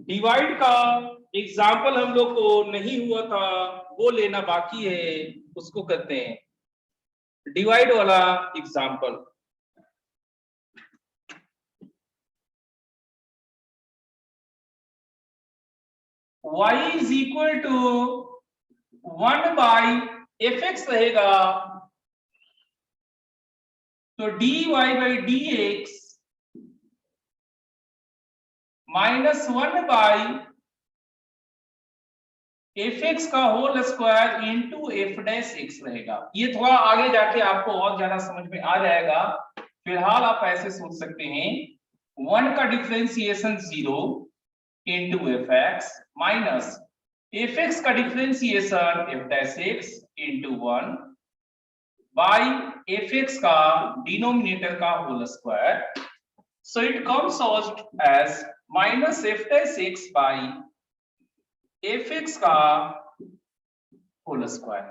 Divide का example हम लोग को नहीं हुआ था, वो लेना बाकी है, उसको करते हैं डिवाइड वाला example. y is equal to 1/fx रहेगा, तो dy/dx -1/fx का होल स्क्वायर इंटू f'(x) रहेगा। ये थोड़ा आगे जाके आपको और ज्यादा समझ में आ जाएगा, फिलहाल आप ऐसे सोच सकते हैं 1 का differentiation 0 into fx minus fx का differentiation f'(x) into 1 by fx का डिनोमिनेटर का whole square. So it comes out as minus f'(x) by fx का होल स्क्वायर।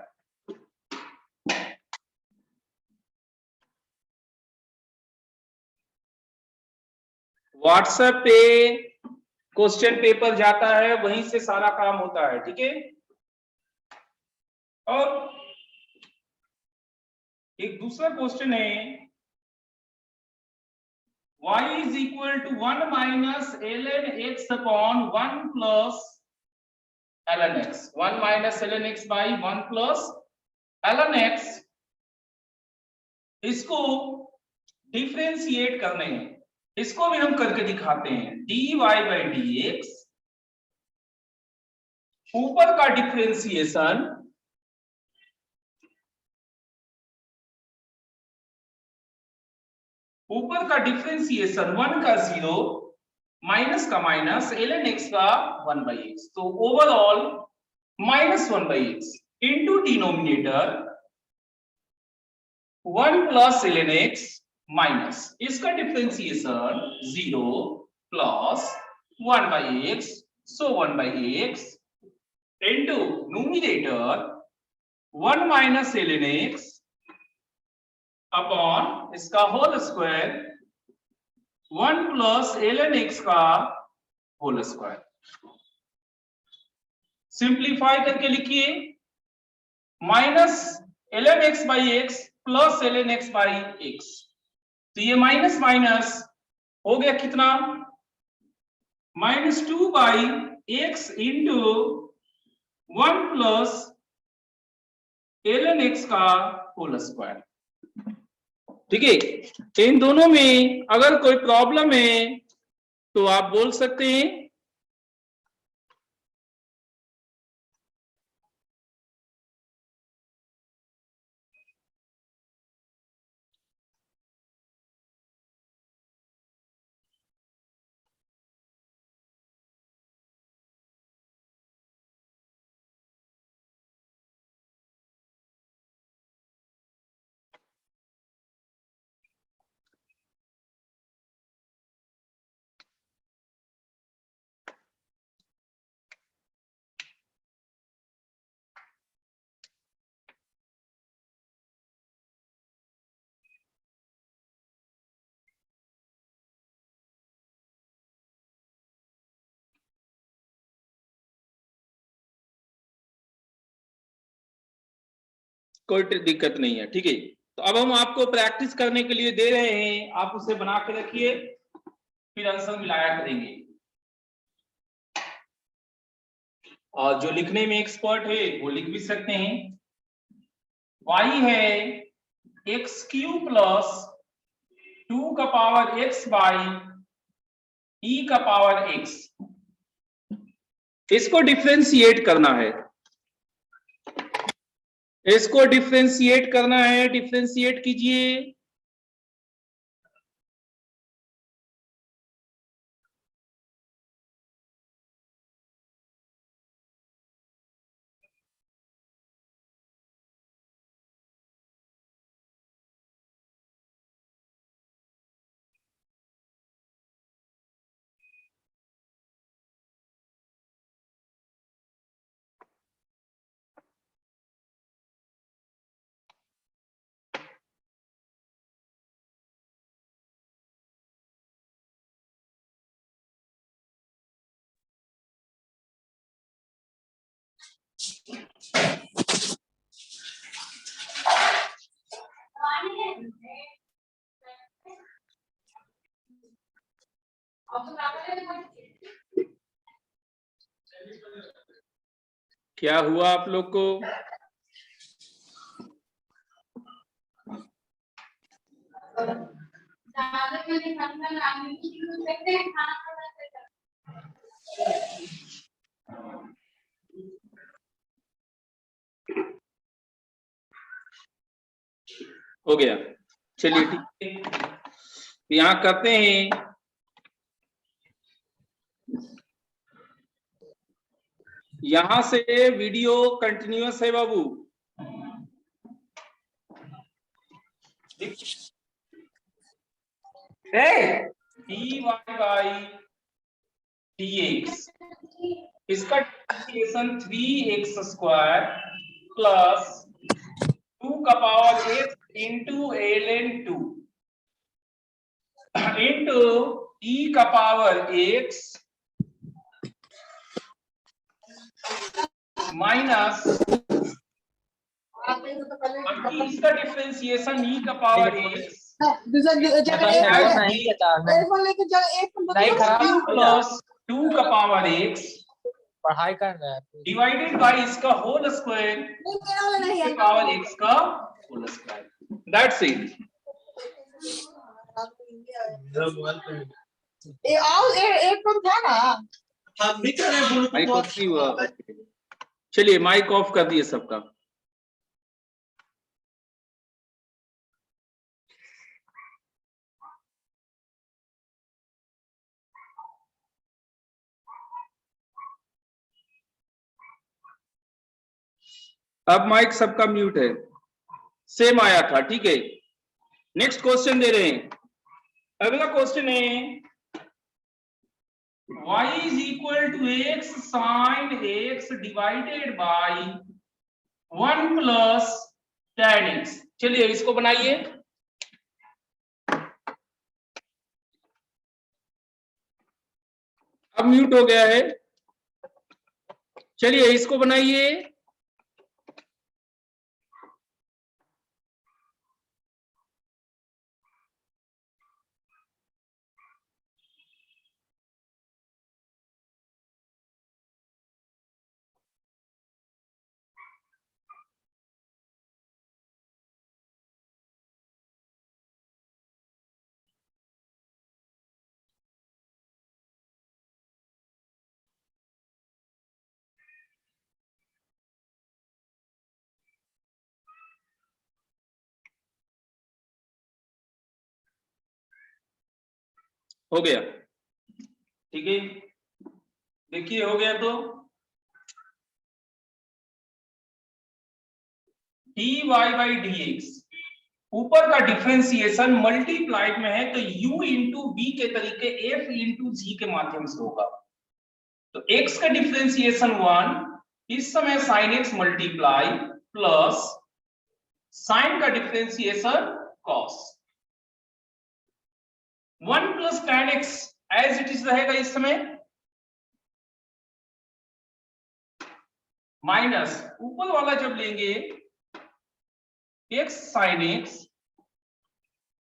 व्हाट्सएप पे क्वेश्चन पेपर जाता है, वहीं से सारा काम होता है, ठीक है। और एक दूसरा क्वेश्चन है y is equal to 1 minus ln x upon 1 plus ln x, 1 minus ln x by 1 plus ln x, इसको डिफरेंशिएट करने हैं, इसको भी हम करके दिखाते हैं। dy/dx ऊपर का डिफरेंशिएशन ऊपर का डिफरेंशिएशन 1 का 0 माइनस का माइनस ln x का 1/x, तो overall -1/x into denominator 1 plus ln x minus इसका differentiation 0 plus 1/x, so 1/x into numerator 1 minus ln x upon इसका whole square 1 plus ln x का whole square. Simplify करके लिखिए minus ln x by x plus ln x by x, तो ये minus minus हो गया कितना, -2/x into 1 plus ln x का होल स्क्वायर। ठीक है, इन दोनों में अगर कोई प्रॉब्लम है तो आप बोल सकते हैं। कोई दिक्कत नहीं है, ठीक है। तो अब हम आपको प्रैक्टिस करने के लिए दे रहे हैं, आप उसे बना के रखिए, फिर आंसर मिलाया करेंगे। और जो लिखने में एक्सपर्ट है वो लिख भी सकते हैं। y है x³ प्लस 2 का पावर x बाई e का पावर x, इसको डिफरेंशिएट करना है, इसको डिफरेंशिएट करना है, डिफरेंशिएट कीजिए। क्या हुआ आप लोग को? हो गया, चलिए ठीक है, यहां करते हैं। यहां से वीडियो कंटिन्यूअस है बाबू, dy बाई dx, इसका डिफरेंशिएशन 3x स्क्वायर प्लस 2 का power x into ln 2 into e का पावर x माइनस इसका डिफरेंशिएशन e का पावर x प्लस 2 का पावर x पढ़ाई कर रहा है डिवाइडेड बाय इसका होल स्क्वायर के पावर x का whole square, that's it. Mic off नहीं हुआ, चलिए माइक ऑफ कर दिए सबका। अब माइक सबका म्यूट है, सेम आया था, ठीक है। नेक्स्ट क्वेश्चन दे रहे हैं, अगला क्वेश्चन है y is equal to x sin x divided by 1 plus tan x। चलिए इसको बनाइए। अब म्यूट हो गया है, चलिए इसको बनाइए। हो गया, ठीक है, देखिए हो गया तो dy बाई dx ऊपर का डिफरेंशिएशन मल्टीप्लाइड में है तो u इंटू बी के तरीके f इंटू जी के माध्यम से होगा। तो x का डिफरेंशिएशन 1, इस समय sin x multiply plus sin का differentiation cos 1 plus tan x as it is रहेगा इस समय, माइनस ऊपर वाला जब लेंगे x sin x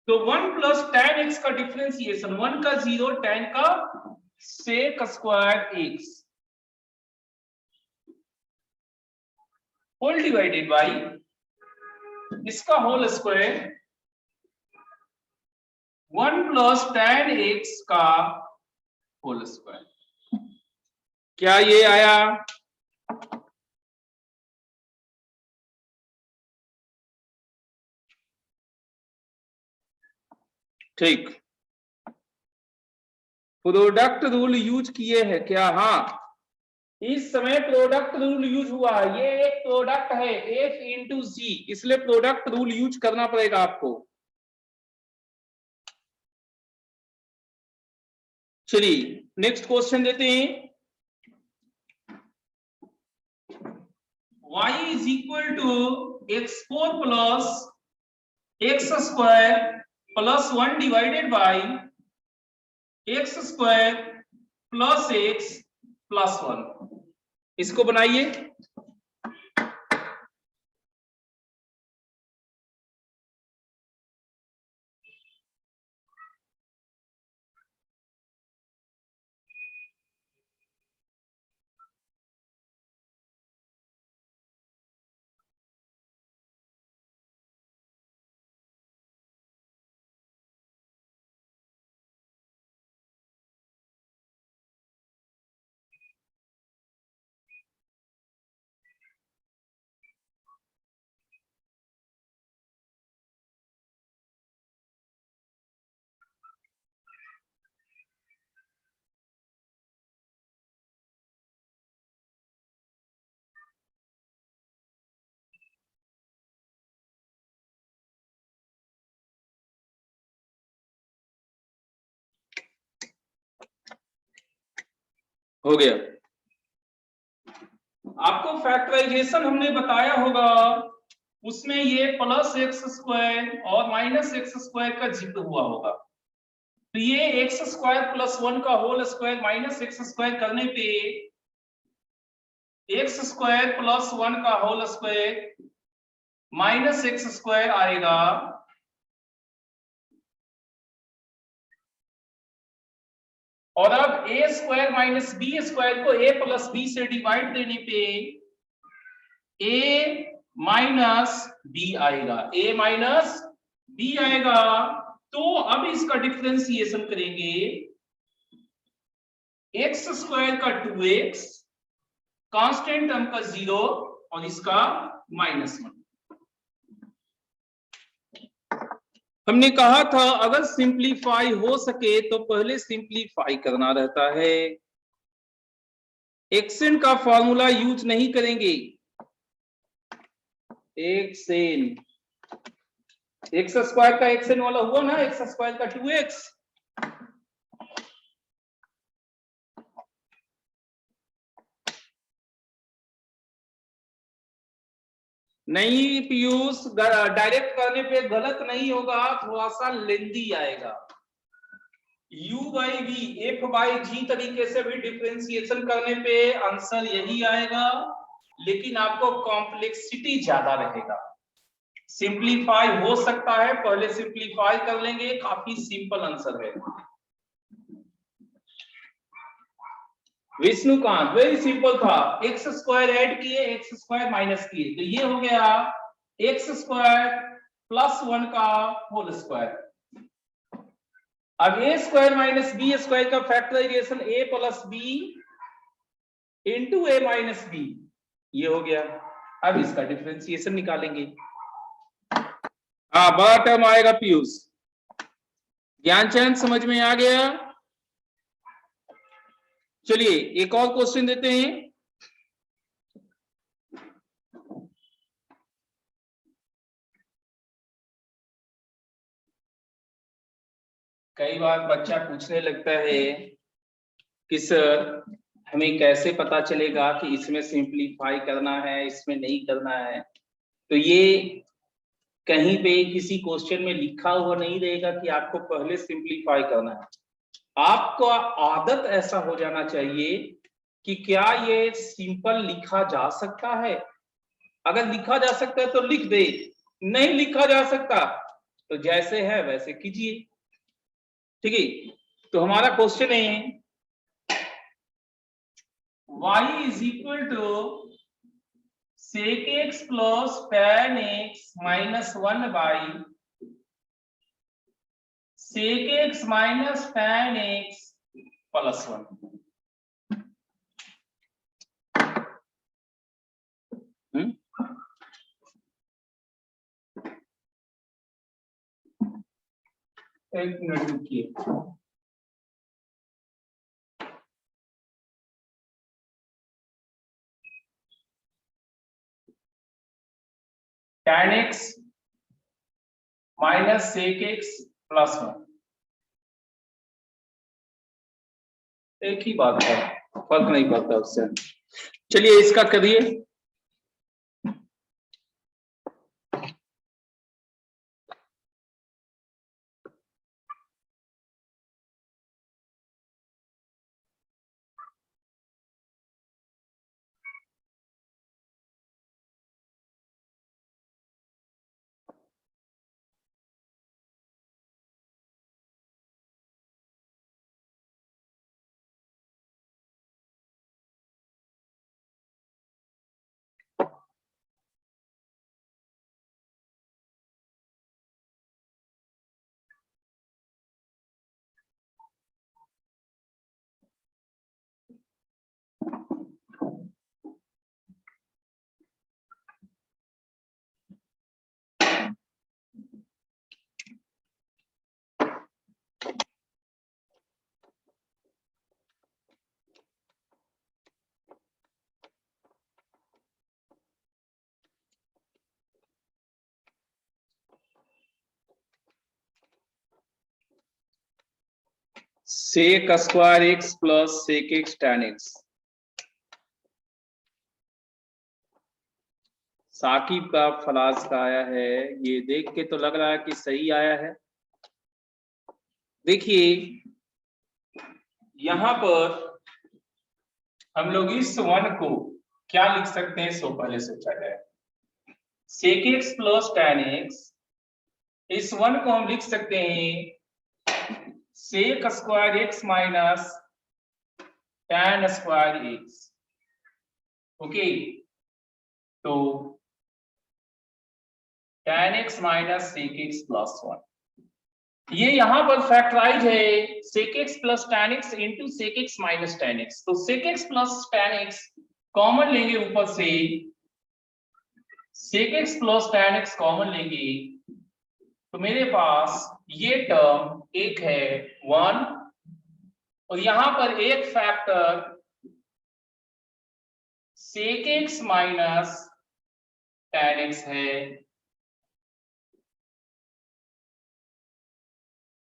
तो 1 प्लस tan x का डिफरेंशिएशन 1 का 0 tan का sec square x whole divided by इसका whole square 1 plus tan x का होल स्क्वायर। क्या ये आया? ठीक, प्रोडक्ट रूल यूज किए हैं क्या? हाँ, इस समय प्रोडक्ट रूल यूज हुआ है, ये एक प्रोडक्ट है f इंटू जी, इसलिए प्रोडक्ट रूल यूज करना पड़ेगा आपको। चलिए नेक्स्ट क्वेश्चन देते हैं, y is equal to x4 plus x square plus 1 divided by x square plus x plus 1, इसको बनाइए। हो गया। आपको फैक्टराइजेशन हमने बताया होगा, उसमें ये प्लस एक्स स्क्वायर और माइनस एक्स स्क्वायर का जिक्र हुआ होगा। तो ये एक्स स्क्वायर प्लस 1 का whole square minus x square करने पे एक्स स्क्वायर प्लस 1 का whole square minus x square आएगा। और अब a square minus b square को ए प्लस बी से डिवाइड देने पे ए माइनस बी आएगा, ए माइनस बी आएगा। तो अब इसका डिफरेंशिएशन करेंगे, एक्स स्क्वायर का 2x, कांस्टेंट टर्म का 0 और इसका -1। हमने कहा था अगर सिंप्लीफाई हो सके तो पहले सिंप्लीफाई करना रहता है, एक्सेन का फॉर्मूला यूज नहीं करेंगे। एक्सेन, एक्स स्क्वायर का एक्सेन वाला हुआ ना, एक्स स्क्वायर का 2x, नहीं पीयूष, डायरेक्ट करने पे गलत नहीं होगा, थोड़ा सा लेंदी आएगा। u by v, f by g तरीके से भी डिफरेंशिएशन करने पे आंसर यही आएगा, लेकिन आपको कॉम्प्लेक्सिटी ज्यादा रहेगा। सिंप्लीफाई हो सकता है, पहले सिंप्लीफाई कर लेंगे, काफी सिंपल आंसर है। विष्णुकांत, वेरी सिंपल था, एक्स स्क्वायर ऐड किए, एक्स स्क्वायर माइनस किए, तो ये हो गया एक्स स्क्वायर प्लस 1 का होल स्क्वायर। अब a square minus b square का फैक्टराइजेशन ए प्लस बी इंटू ए माइनस बी, ये हो गया। अब इसका डिफरेंशिएशन निकालेंगे। हाँ, बड़ा टर्म आएगा पीयूष। ज्ञानचंद समझ में आ गया? चलिए एक और क्वेश्चन देते हैं। कई बार बच्चा पूछने लगता है कि सर हमें कैसे पता चलेगा कि इसमें सिंप्लीफाई करना है, इसमें नहीं करना है। तो ये कहीं पे किसी क्वेश्चन में लिखा हुआ नहीं रहेगा कि आपको पहले सिंप्लीफाई करना है। आपका आदत ऐसा हो जाना चाहिए कि क्या ये सिंपल लिखा जा सकता है। अगर लिखा जा सकता है तो लिख दे, नहीं लिखा जा सकता तो जैसे है वैसे कीजिए। ठीक है, तो हमारा क्वेश्चन है y is equal to sec x plus tan x minus 1 by sec x minus tan x plus 1। एक मिनट रुकिए, tan x माइनस sec x प्लस 1, एक ही बात है, फर्क नहीं पड़ता उससे। चलिए इसका करिए। Sec square x plus sec x tan x. Saqib का फलास का आया है, ये देख के तो लग रहा है कि सही आया है। देखिए यहां पर हम लोग इस वन को क्या लिख सकते हैं, सो पहले सोचा जाए। Sec x plus tan x, इस वन को हम लिख सकते हैं sec square x minus tan square x. Okay, तो tan x minus sec x plus one, ये यहां पर फैक्टराइज है sec x plus tan x into sec x minus tan x। तो sec x plus tan x common लेंगे ऊपर से, sec x plus tan x common लेंगे, तो मेरे पास ये टर्म एक है 1, और यहां पर एक factor sec x minus tan x है।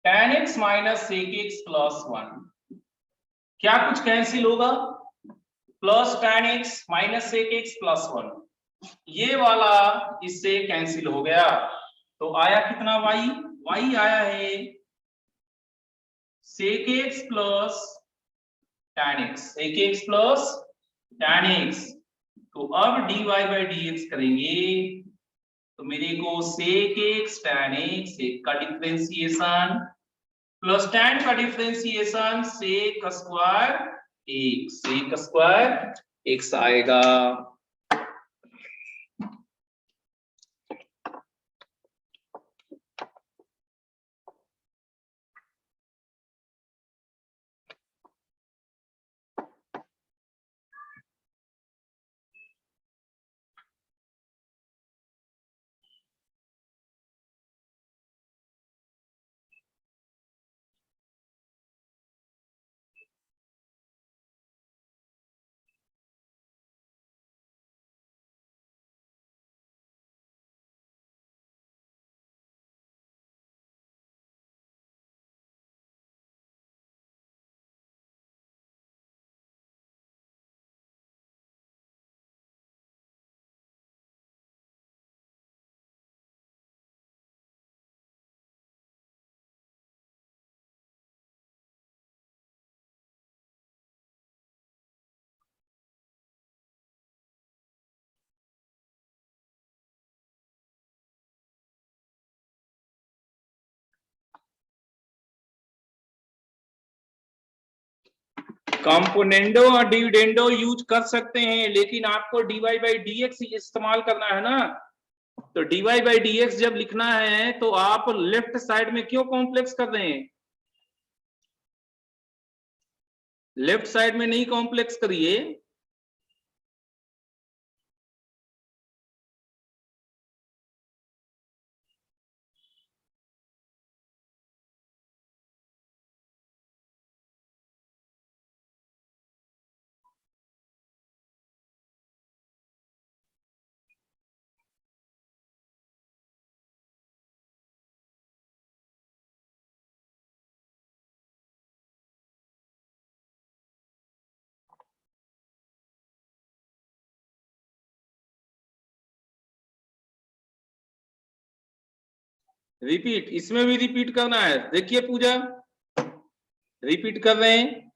tan x minus sec x plus 1, क्या कुछ कैंसिल होगा, plus tan x minus sec x plus 1, ये वाला इससे कैंसिल हो गया। तो आया कितना y, y आया है sec x plus tan x, sec x plus tan x। तो अब dy बाई dx करेंगे, तो मेरे को सेक एक्स tan x एक का डिफरेंशिएशन प्लस tan का differentiation sec square x, sec square x आएगा। कंपोनेंडो और डिविडेंडो यूज कर सकते हैं, लेकिन आपको dy बाई dx इस्तेमाल करना है ना। तो dy बाई dx जब लिखना है तो आप लेफ्ट साइड में क्यों कॉम्प्लेक्स कर रहे हैं, लेफ्ट साइड में नहीं कॉम्प्लेक्स करिए। रिपीट, इसमें भी रिपीट करना है। देखिए पूजा, रिपीट कर रहे हैं।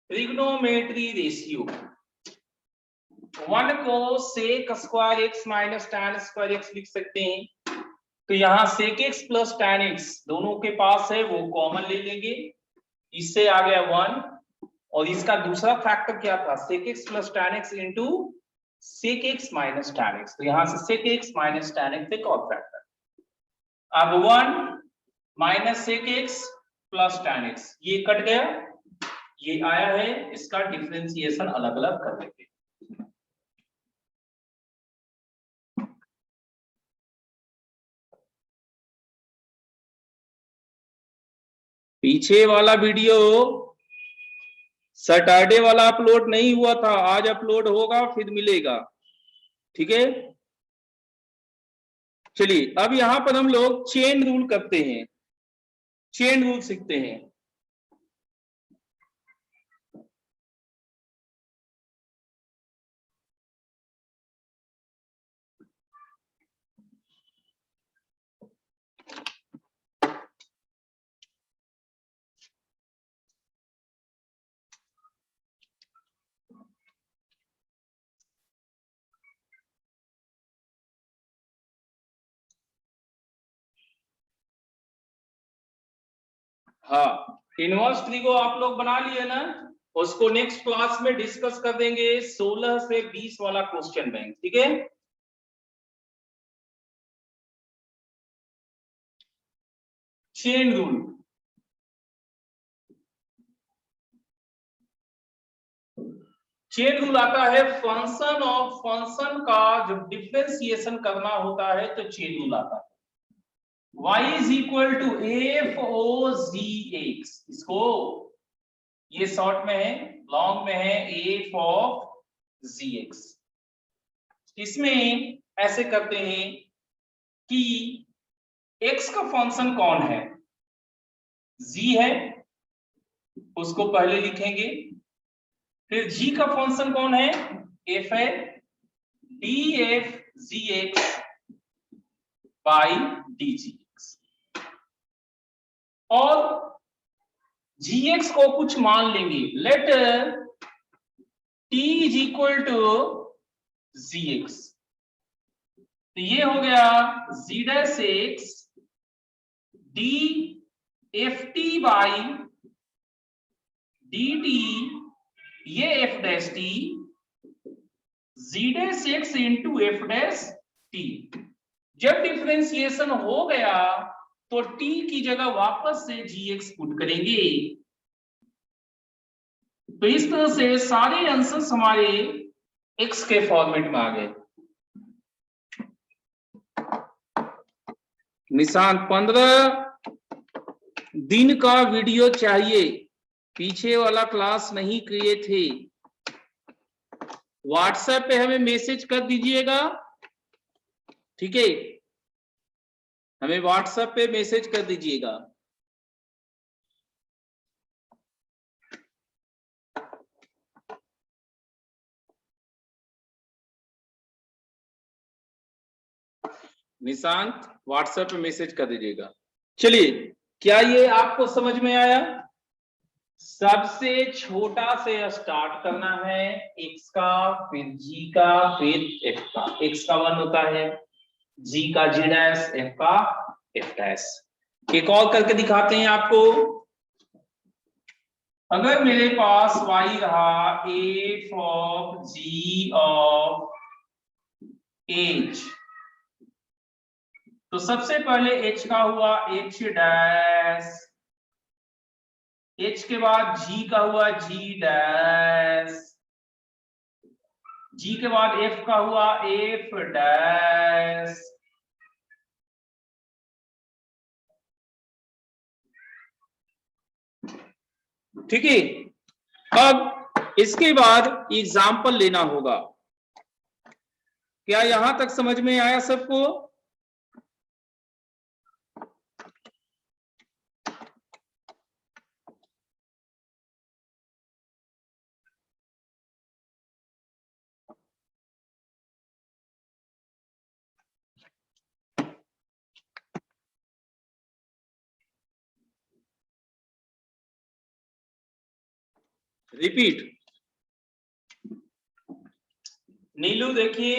ट्रिग्नोमेट्री रेशियो, वन को sec square x minus tan square x लिख सकते हैं। तो यहाँ sec x plus tan x दोनों के पास है, वो कॉमन ले लेंगे, इससे आ गया 1, और इसका दूसरा फैक्टर क्या था, sec x plus tan x into sec x minus tan x. तो यहाँ से sec x minus tan x एक और फैक्टर, अब 1 minus sec x plus tan x, ये कट गया, ये आया है, इसका डिफरेंशिएशन अलग अलग कर लेंगे। पीछे वाला वीडियो सैटरडे वाला अपलोड नहीं हुआ था, आज अपलोड होगा, फिर मिलेगा, ठीक है। चलिए अब यहां पर हम लोग चेन रूल करते हैं। चेन रूल सीखते हैं। हाँ, इनवर्स ट्री आप लोग बना लिए ना, उसको नेक्स्ट क्लास में डिस्कस कर देंगे 16 से 20 वाला क्वेश्चन बैंक, ठीक है। चेन रूल, चेन रूल आता है फंक्शन और फंक्शन का जब डिफरेंशिएशन करना होता है तो चेन रूल आता है। y is equal to f o g x, इसको ये शॉर्ट में है, लॉन्ग में है एफ ऑफ जी एक्स। इसमें ऐसे करते हैं कि x का फंक्शन कौन है, g है, उसको पहले लिखेंगे। फिर g का फंक्शन कौन है, f है, d f g x by d g x. और gx को कुछ मान लेंगे, let t is equal to gx, तो ये हो गया z dash x d f t by d t, ये f dash t, z dash x into f dash t. जब डिफरेंशिएशन हो गया तो t की जगह वापस से gx पुट करेंगे। तो इस तरह से सारे आंसर्स हमारे x के फॉर्मेट में आ गए। निशान 15 दिन का वीडियो चाहिए, पीछे वाला क्लास नहीं किए थे, व्हाट्सएप पे हमें मैसेज कर दीजिएगा, ठीक है, हमें व्हाट्सएप पे मैसेज कर दीजिएगा। निशांत व्हाट्सएप पे मैसेज कर दीजिएगा। चलिए, क्या ये आपको समझ में आया? सबसे छोटा से स्टार्ट करना है, x का, फिर g का, फिर f का। x का 1 होता है, g का g डैश, f का f डैश। एक और करके दिखाते हैं आपको। अगर मेरे पास y रहा f of g of h, तो सबसे पहले h का हुआ h डैश, h के बाद g का हुआ g डैश, g के बाद f का हुआ f डैश, ठीक है। अब इसके बाद एग्जाम्पल लेना होगा। क्या यहां तक समझ में आया सबको? रिपीट। नीलू देखिए,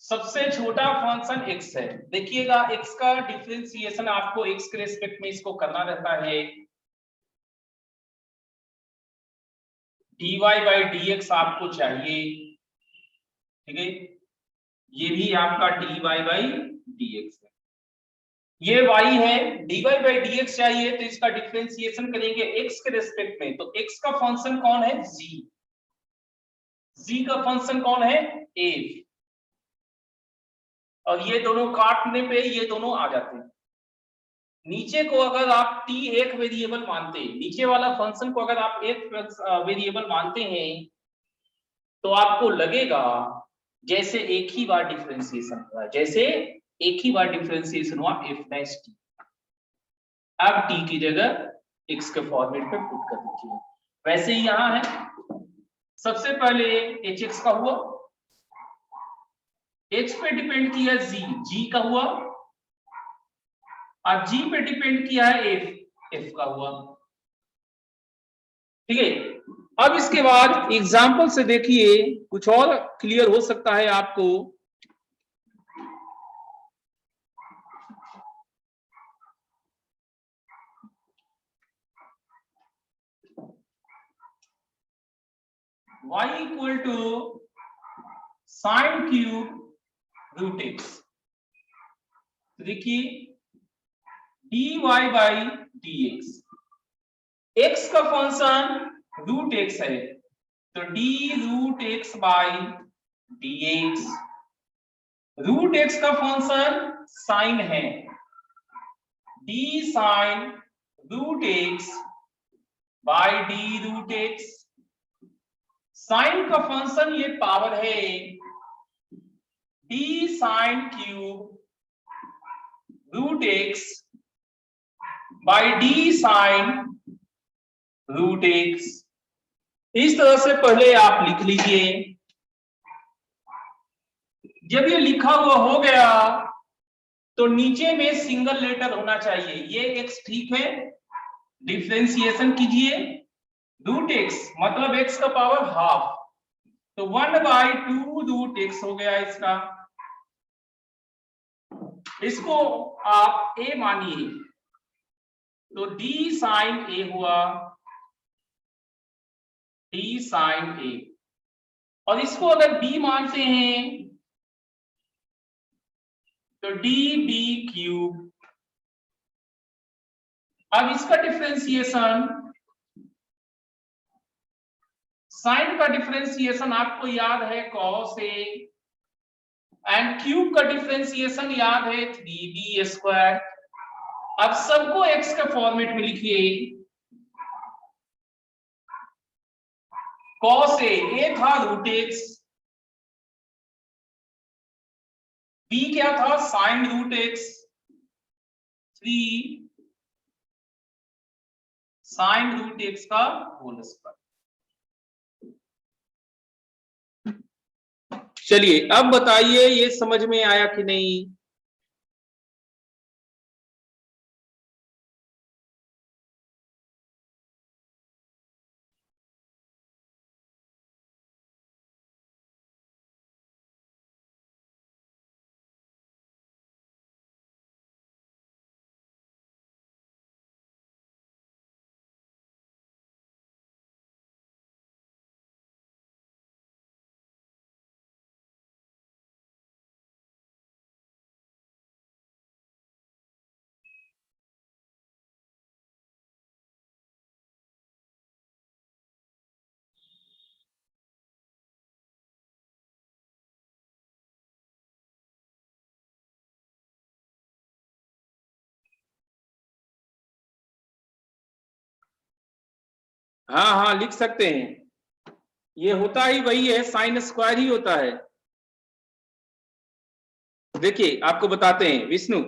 सबसे छोटा फंक्शन x है, देखिएगा x का डिफरेंशिएशन आपको x के रेस्पेक्ट में इसको करना रहता है। dy बाई dx आपको चाहिए, ठीक है, ये भी आपका dy बाई dx है, ये y है, dy बाई dx चाहिए तो इसका डिफरेंशिएशन करेंगे x के रेस्पेक्ट में। तो x का फंक्शन कौन है, g का फंक्शन कौन है, f, और ये दोनों काटने पे ये दोनों आ जाते हैं। नीचे को अगर आप t एक वेरिएबल मानते हैं, नीचे वाला फंक्शन को अगर आप एक वेरिएबल मानते हैं, तो आपको लगेगा जैसे एक ही बार डिफरेंशिएशन हुआ, जैसे एक ही बार डिफरेंशिएशन हुआ f डैश t। अब t की जगह x के फॉर्मेट पे पुट कर दीजिए। वैसे ही यहां है, सबसे पहले hx का हुआ, x पे डिपेंड किया g का हुआ, अब g पे डिपेंड किया है f का हुआ। ठीक है, अब इसके बाद एग्जाम्पल से देखिए कुछ और क्लियर हो सकता है आपको। y equal to sine cube root x, देखिए dy बाई dx, x का फंक्शन रूट एक्स है तो d root x by dx, root x का फंक्शन साइन है d sine root x by d root x, sine का function ये power है d sine cube root x by d sine root x. इस तरह से पहले आप लिख लीजिए। जब ये लिखा हुआ हो गया तो नीचे में सिंगल लेटर होना चाहिए, ये x ठीक है, डिफरेंशिएशन कीजिए, रूट एक्स मतलब x का पावर हाफ, तो 1/2 रूट एक्स हो गया इसका, इसको आप a मानिए तो d साइन a हुआ, d साइन a, और इसको अगर b मानते हैं तो डी बी क्यूब। अब इसका डिफरेंशिएशन, साइन का डिफरेंशिएशन आपको याद है cos a, एंड क्यूब का डिफरेंशिएशन याद है 3b स्क्वायर। अब सबको x के फॉर्मेट में लिखिए, cos a था रूट एक्स, b क्या था sine root x, 3 sine root x का होल स्क्वायर। चलिए अब बताइए ये समझ में आया कि नहीं। हाँ हाँ लिख सकते हैं, ये होता ही वही है, साइन स्क्वायर ही होता है। देखिए आपको बताते हैं विष्णु,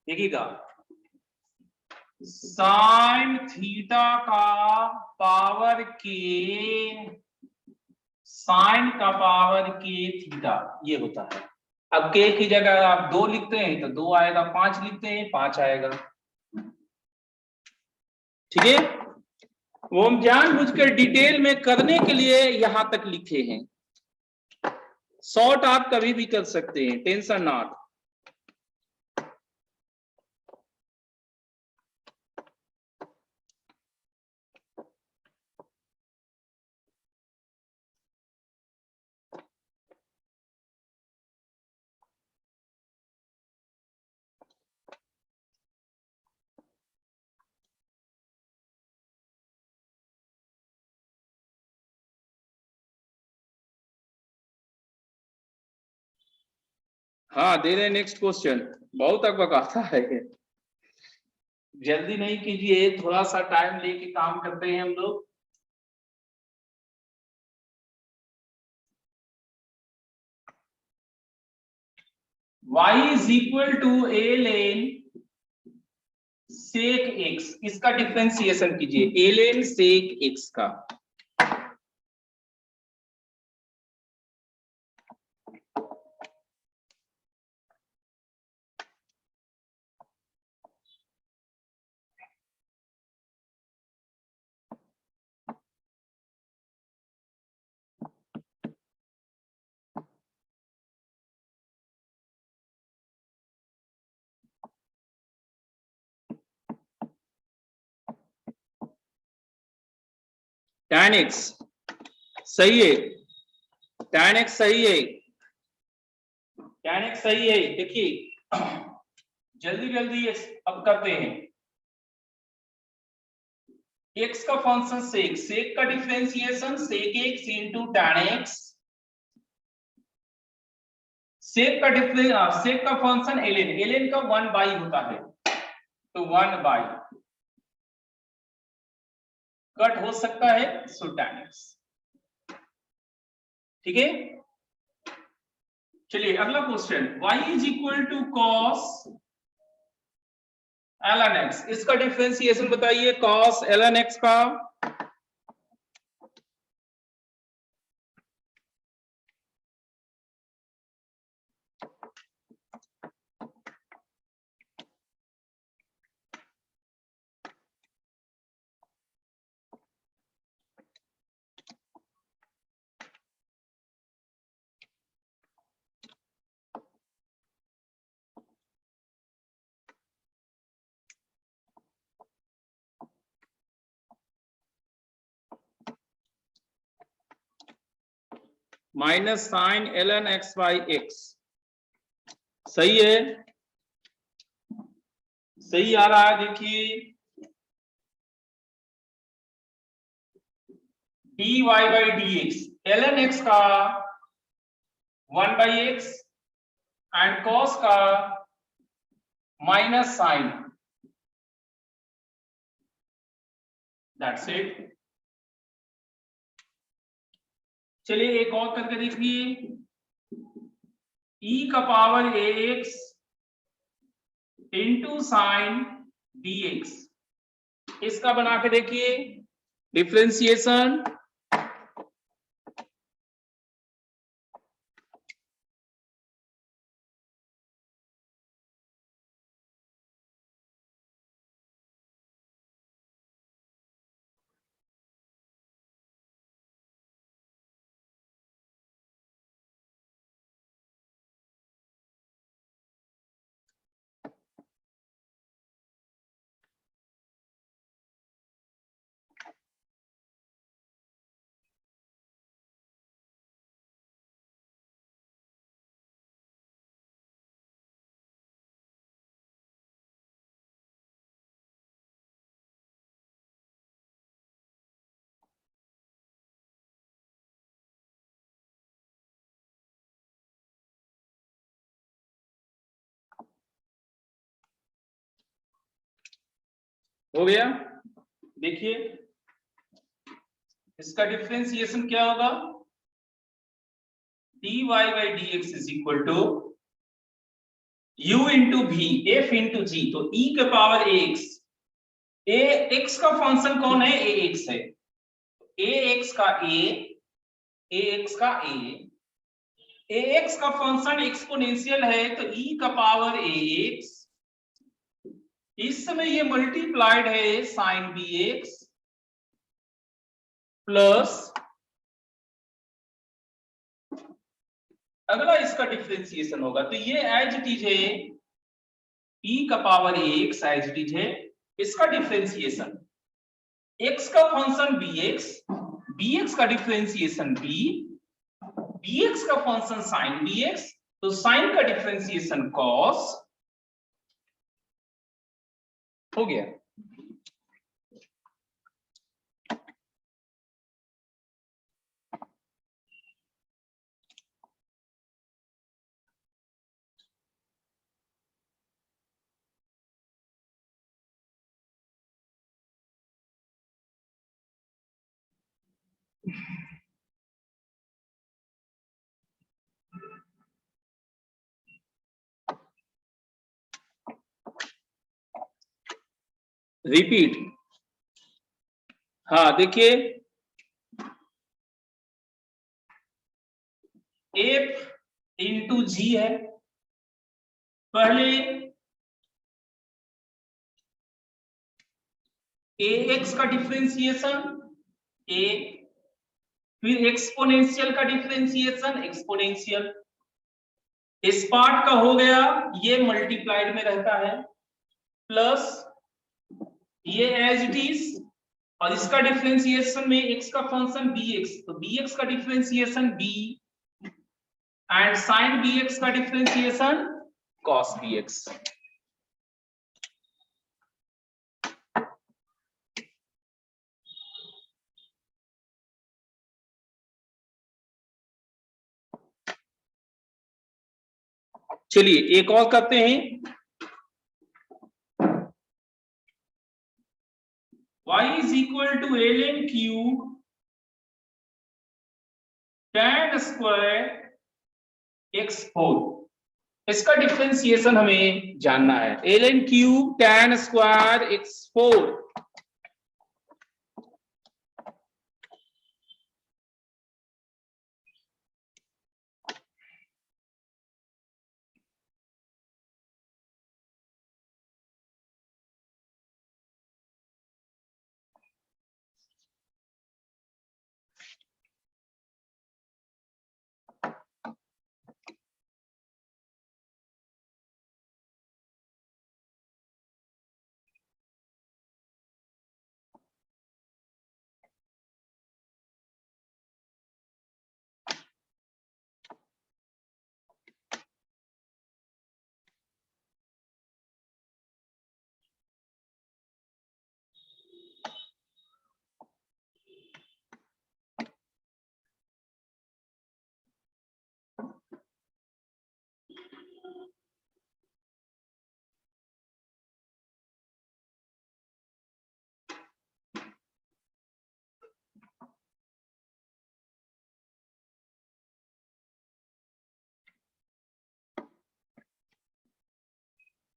देखिएगा साइन थीटा का पावर के, साइन का पावर के थीटा ये होता है। अब के की जगह आप 2 लिखते हैं तो 2 आएगा, 5 लिखते हैं 5 आएगा। ठीक है, वो हम जानबूझकर डिटेल में करने के लिए यहां तक लिखे हैं, शॉर्ट आप कभी भी कर सकते हैं, टेंशन नॉट। हाँ दे रहे नेक्स्ट क्वेश्चन, बहुत अकबक आता है, जल्दी नहीं कीजिए, थोड़ा सा टाइम लेके काम करते हैं हम लोग। y is equal to a ln sec x, इसका डिफरेंशिएशन कीजिए ln सेक एक्स का। tan x सही है, tan x सही है, tan x सही है। देखिए जल्दी जल्दी अब करते हैं। x का फंक्शन सेक, सेक का डिफरेंशिएशन सेक x इंटू tan x, सेक का सेक का फंक्शन ln, ln का 1 बाई होता है, तो 1 बाई कट हो सकता है, सो tan x। ठीक है, चलिए अगला question, y is equal to cos ln x, इसका डिफरेंशिएशन बताइए cos ln x का। Minus sine ln x by x, सही है, सही आ रहा है। देखिए dy by dx, ln x का 1 बाई x एंड cos का माइनस साइन, दैट्स इट। चलिए एक और करके देखिए, e का power ax into sine dx, इसका बना के देखिए डिफरेंशिएशन। हो गया, देखिए इसका डिफरेंशिएशन क्या होगा, dy by dx is equal to u into v f into g, तो e के पावर ax, a x का फंक्शन कौन है, ax है, ax का a, ax का a, ax का फंक्शन एक्सपोनेंशियल है, तो e का पावर ax, इस समय ये मल्टीप्लाइड है साइन bx प्लस, अगला इसका डिफरेंशिएशन होगा, तो ये एज इट इज है e का power ax as it is है, इसका डिफरेंशिएशन x का फंक्शन bx, bx का डिफरेंशिएशन b, bx का फंक्शन साइन bx, तो साइन का डिफरेंशिएशन cos, हो गया। रिपीट। हाँ देखिए, एफ इंटू जी है। पहले ए एक्स का डिफरेंशिएशन ए, फिर एक्सपोनेंशियल का डिफरेंशिएशन एक्सपोनेंशियल। इस पार्ट का हो गया, ये मल्टीप्लाइड में रहता है, प्लस ये एज इट इज, और इसका डिफरेंशिएशन में x का फंक्शन bx, तो bx का differentiation b, and sine bx का डिफरेंशिएशन cos bx। चलिए एक और करते हैं। y is equal to ln cube tan square x4। इसका डिफरेंशिएशन हमें जानना है, ln cube tan square x4।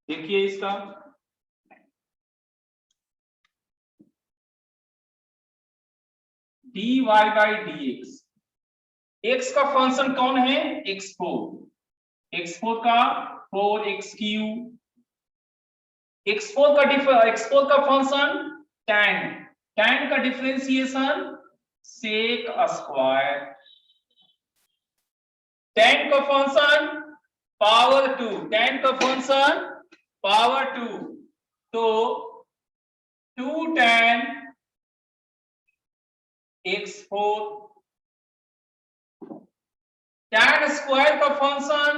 देखिए इसका dy बाई डी एक्स का फंक्शन कौन है, x4 का 4x3, x4 का फंक्शन tan का डिफरेंशिएशन sec स्क्वायर, tan का फंक्शन पावर 2, tan का फंक्शन पावर 2, तो 2 tan x4, tan स्क्वायर का फंक्शन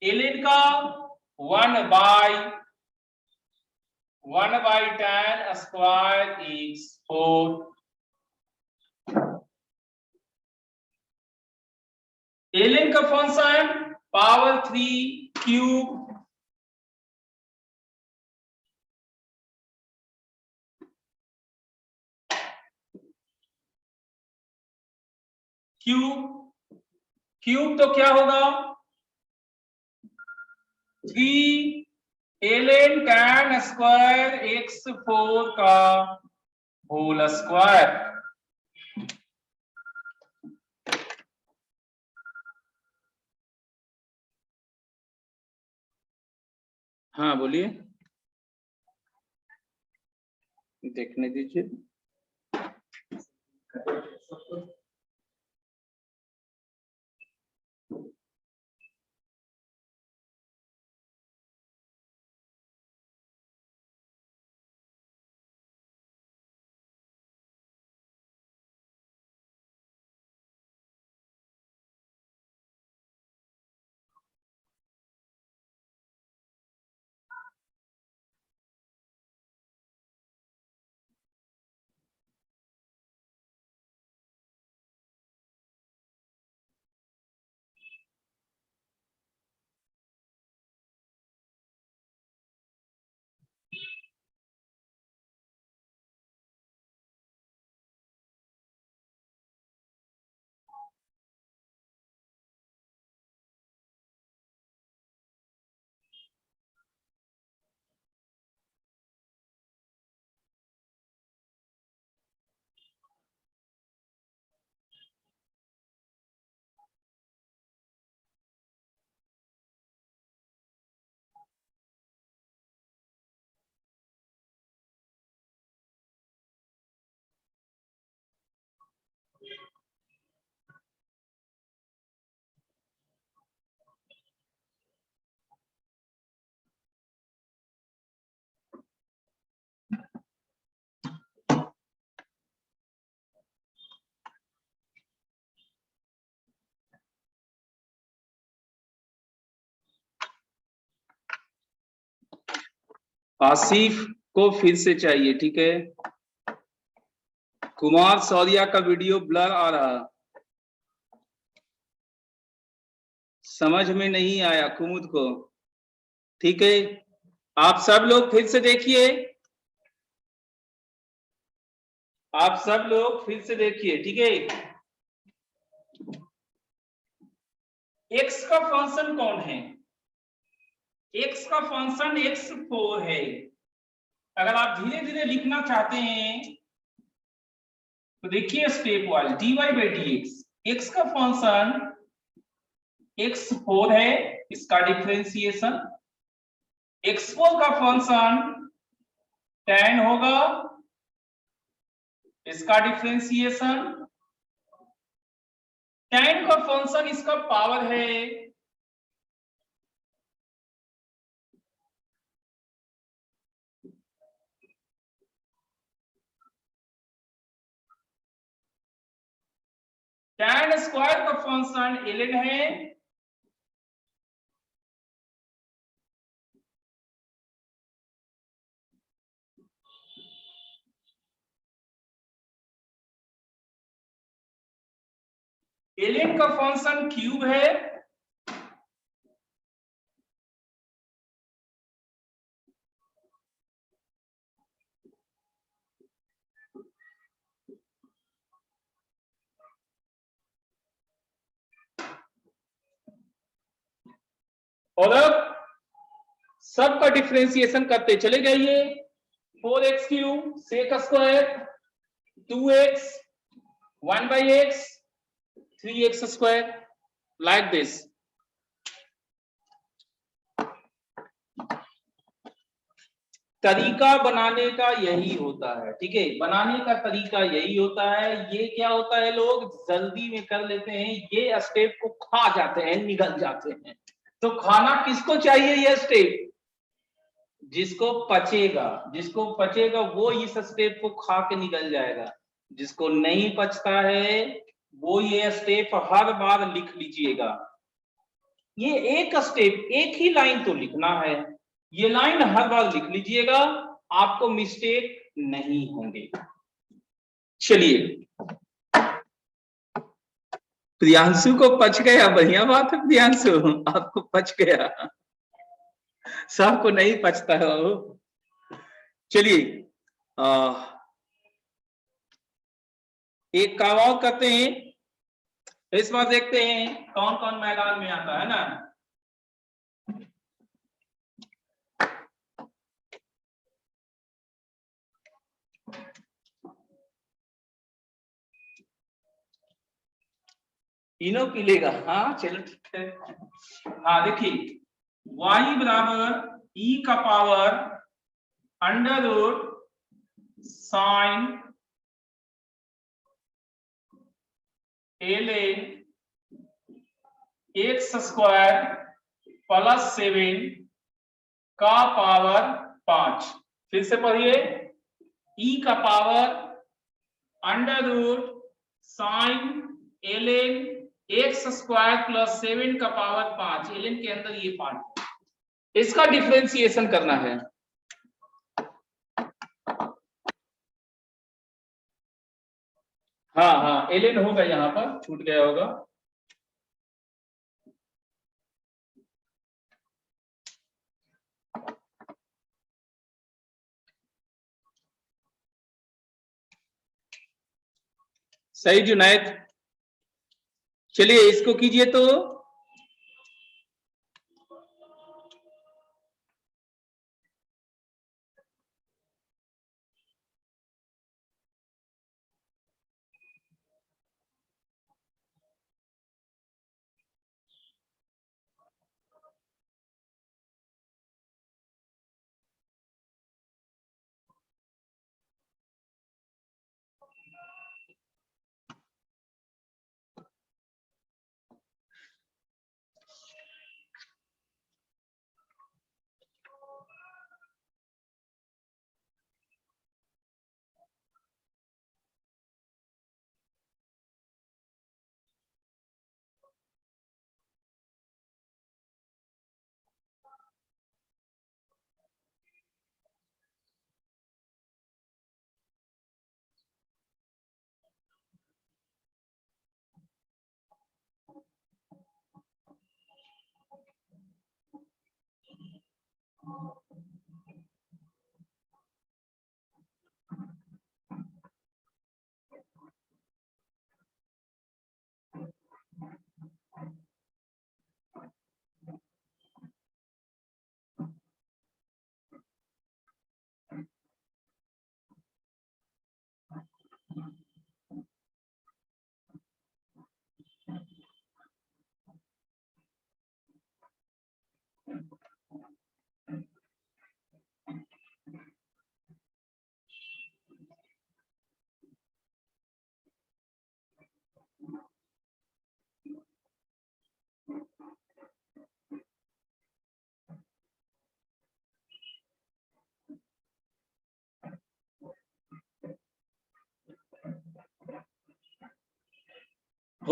ln का 1 by tan square x4, ln का फंक्शन पावर 3 क्यूब, क्यूब तो क्या होगा 3 ln tan स्क्वायर x4 का होल स्क्वायर। हाँ बोलिए, देखने दीजिए। आसिफ को फिर से चाहिए, ठीक है। कुमार सौरिया का वीडियो ब्लर आ रहा, समझ में नहीं आया कुमुद को, ठीक है। आप सब लोग फिर से देखिए, आप सब लोग फिर से देखिए, ठीक है। एक्स का फंक्शन कौन है? एक्स का फंक्शन x4 है। अगर आप धीरे धीरे लिखना चाहते हैं तो देखिए step wise, dy by D x का फंक्शन x4 है, इसका डिफरेंशिएशन। x4 का फंक्शन tan होगा, इसका डिफरेंशिएशन। tan का फंक्शन इसका पावर है, tan स्क्वायर का फंक्शन ln है, ln का फंक्शन क्यूब है, और अब सबका डिफरेंशिएशन करते चले जाइए। 4x cube sec square 2x 1 by x 3x square, like this. तरीका बनाने का यही होता है, ठीक है। बनाने का तरीका यही होता है। ये क्या होता है, लोग जल्दी में कर लेते हैं, ये स्टेप को खा जाते हैं, निगल जाते हैं। तो खाना किसको चाहिए? ये स्टेप जिसको पचेगा, जिसको पचेगा वो इस स्टेप को खा के निकल जाएगा। जिसको नहीं पचता है वो ये स्टेप हर बार लिख लीजिएगा। ये एक स्टेप, एक ही लाइन तो लिखना है, ये लाइन हर बार लिख लीजिएगा, आपको मिस्टेक नहीं होंगे। चलिए, प्रियांशु को पच गया, बढ़िया बात है प्रियांशु, आपको पच गया, सबको नहीं पचता है वो। चलिए एक काम और करते हैं, इस बार देखते हैं कौन कौन मैदान में आता है ना। तीनों पिलेगा, हाँ चलो ठीक है। हाँ देखिए, y बराबर e का power under root sine ln x square plus 7 का पावर 5। फिर से पढ़िए, e का power under root sine ln x square plus 7 का पावर 5, ln के अंदर ये 5, इसका डिफरेंशिएशन करना है। हाँ हाँ ln होगा, यहाँ पर छूट गया होगा। सही जुनैद, चलिए इसको कीजिए तो।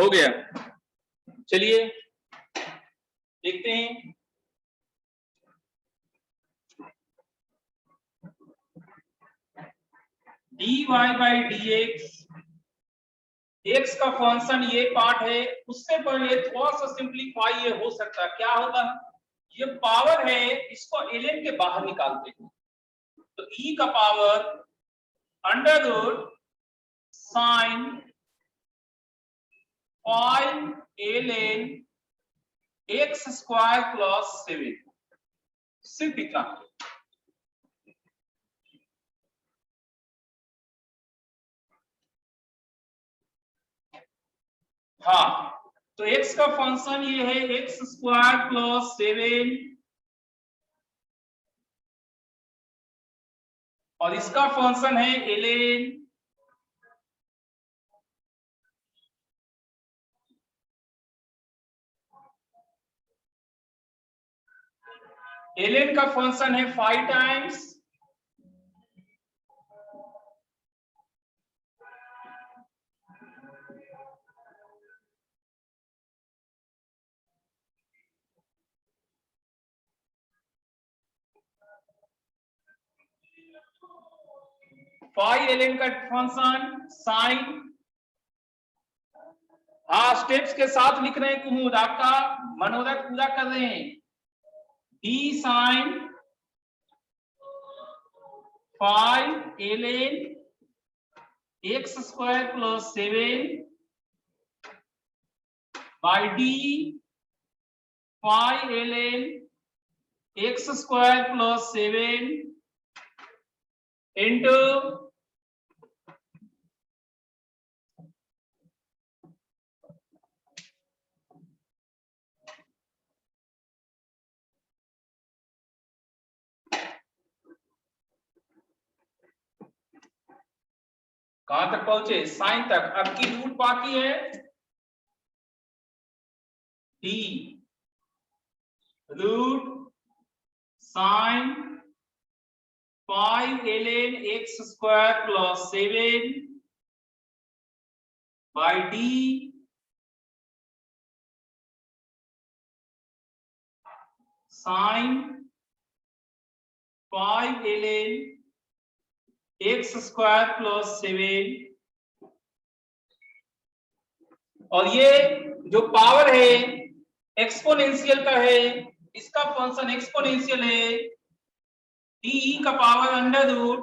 हो गया। चलिए देखते हैं। dy बाई dx, x का फंक्शन ये पार्ट है। उससे पहले थोड़ा सा सिंप्लीफाई ये हो सकता है। क्या होगा, ये पावर है, इसको ln के बाहर निकालते हैं तो e का power under root sine 5 ln x square plus 7, सिर्फ इतना। हाँ, तो x का फंक्शन ये है x स्क्वायर प्लस 7 और इसका फंक्शन है ln का फंक्शन है 5 टाइम्स ln का फंक्शन साइन। हाँ, स्टेप्स के साथ लिख रहे हैं कुमुद, आपका मनोरथ पूरा कर रहे हैं। D sine 5 ln x square plus 7 by d 5 ln x square plus 7 into कहां तक पहुंचे, साइन तक। अब की रूट बाकी है d root sine 5 ln x square plus 7 by d sine 5 ln x square plus 7। और ये जो पावर है एक्सपोनेंशियल का है, इसका फंक्शन एक्सपोनेंशियल है डी का power under root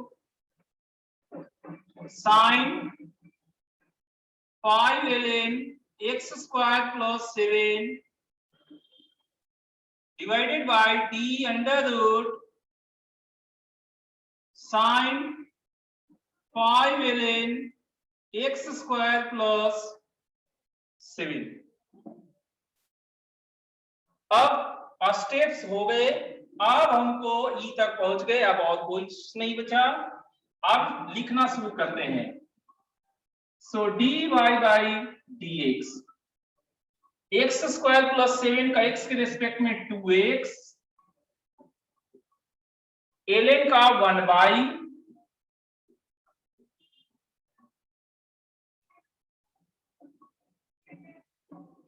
sine 5 ln x square plus 7 divided by d under root sine 5 ln x square plus 7। अब स्टेप्स हो गए, अब हमको ई तक पहुंच गए, अब और कोई नहीं बचा। अब लिखना शुरू करते हैं। सो dy by dx, x square plus 7 का x के रिस्पेक्ट में 2x, ln का 1 बाई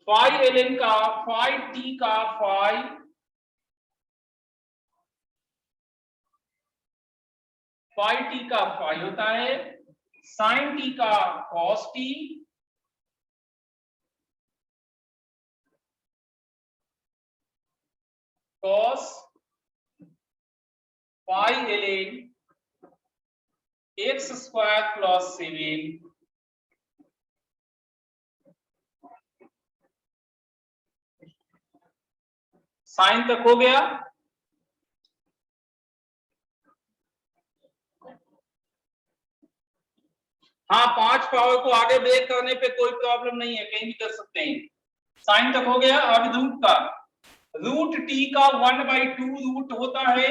5 ln का 5t का 5t का 5 होता है, sin t का cos t cos 5 ln x square plus 7 sine तक हो गया। हाँ, 5 पावर को आगे ब्रेक करने पे कोई प्रॉब्लम नहीं है, कहीं भी कर सकते हैं। साइन तक हो गया। अब रूट का, रूट टी का 1/2 रूट होता है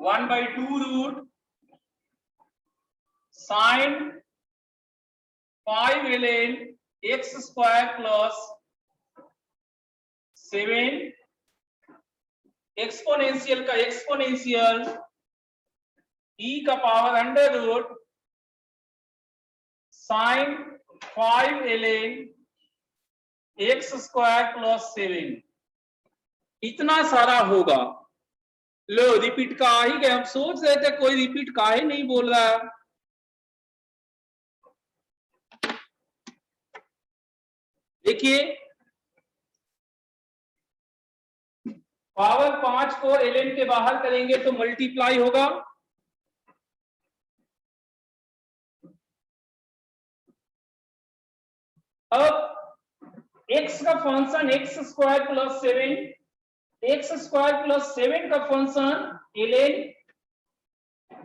1/2 root sine 5 ln x square plus 7 exponential का एक्सपोनेंशियल e का power under root sine 5ln x square plus 7, इतना सारा होगा। लो रिपीट का आ ही गए, हम सोच रहे थे कोई रिपीट काहे नहीं बोल रहा है। देखिए पावर 5 को ln के बाहर करेंगे तो मल्टीप्लाई होगा, अब x का function x square plus 7, x square plus 7 का फंक्शन ln,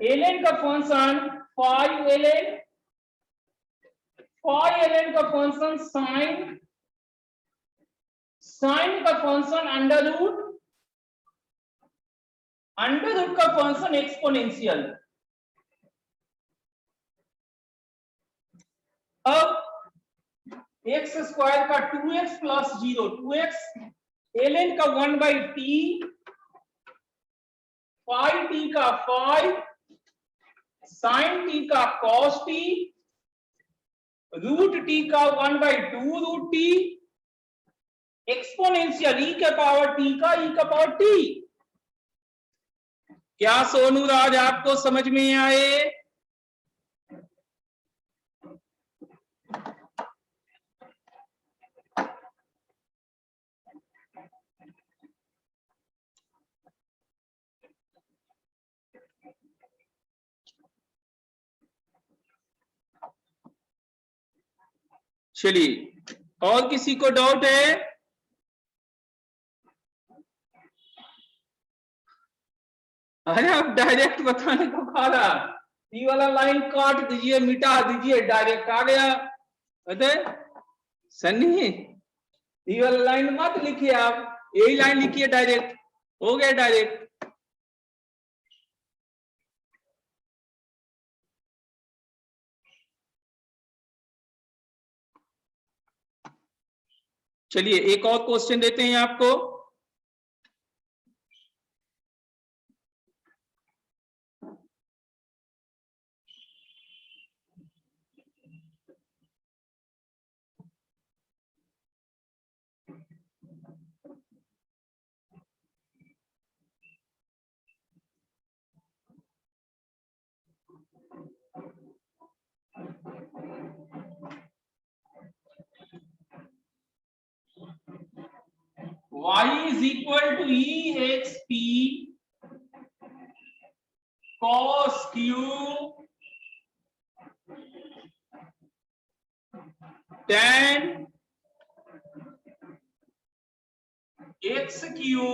ln का फंक्शन 5ln, 5ln का फंक्शन साइन, साइन का function under root, under root का फंक्शन एक्सपोनेंशियल। अब x स्क्वायर का 2x प्लस 0 2x, ln का 1/t, 5t का 5, sin t का cos t, रूट t का 1/2 रूट t, एक्सपोनेंशियल e के पावर t का e का पावर t। क्या सोनू राज आपको समझ में आए? चलिए और किसी को डाउट है? अरे आप डायरेक्ट बताने को कहा था, ये वाला लाइन काट दीजिए, मिटा दीजिए, डायरेक्ट आ गया। अरे सन्नी ये वाला लाइन मत लिखिए, आप यही लाइन लिखिए, डायरेक्ट हो गया डायरेक्ट। चलिए एक और क्वेश्चन देते हैं आपको। y is equal to exp cos q tan x Q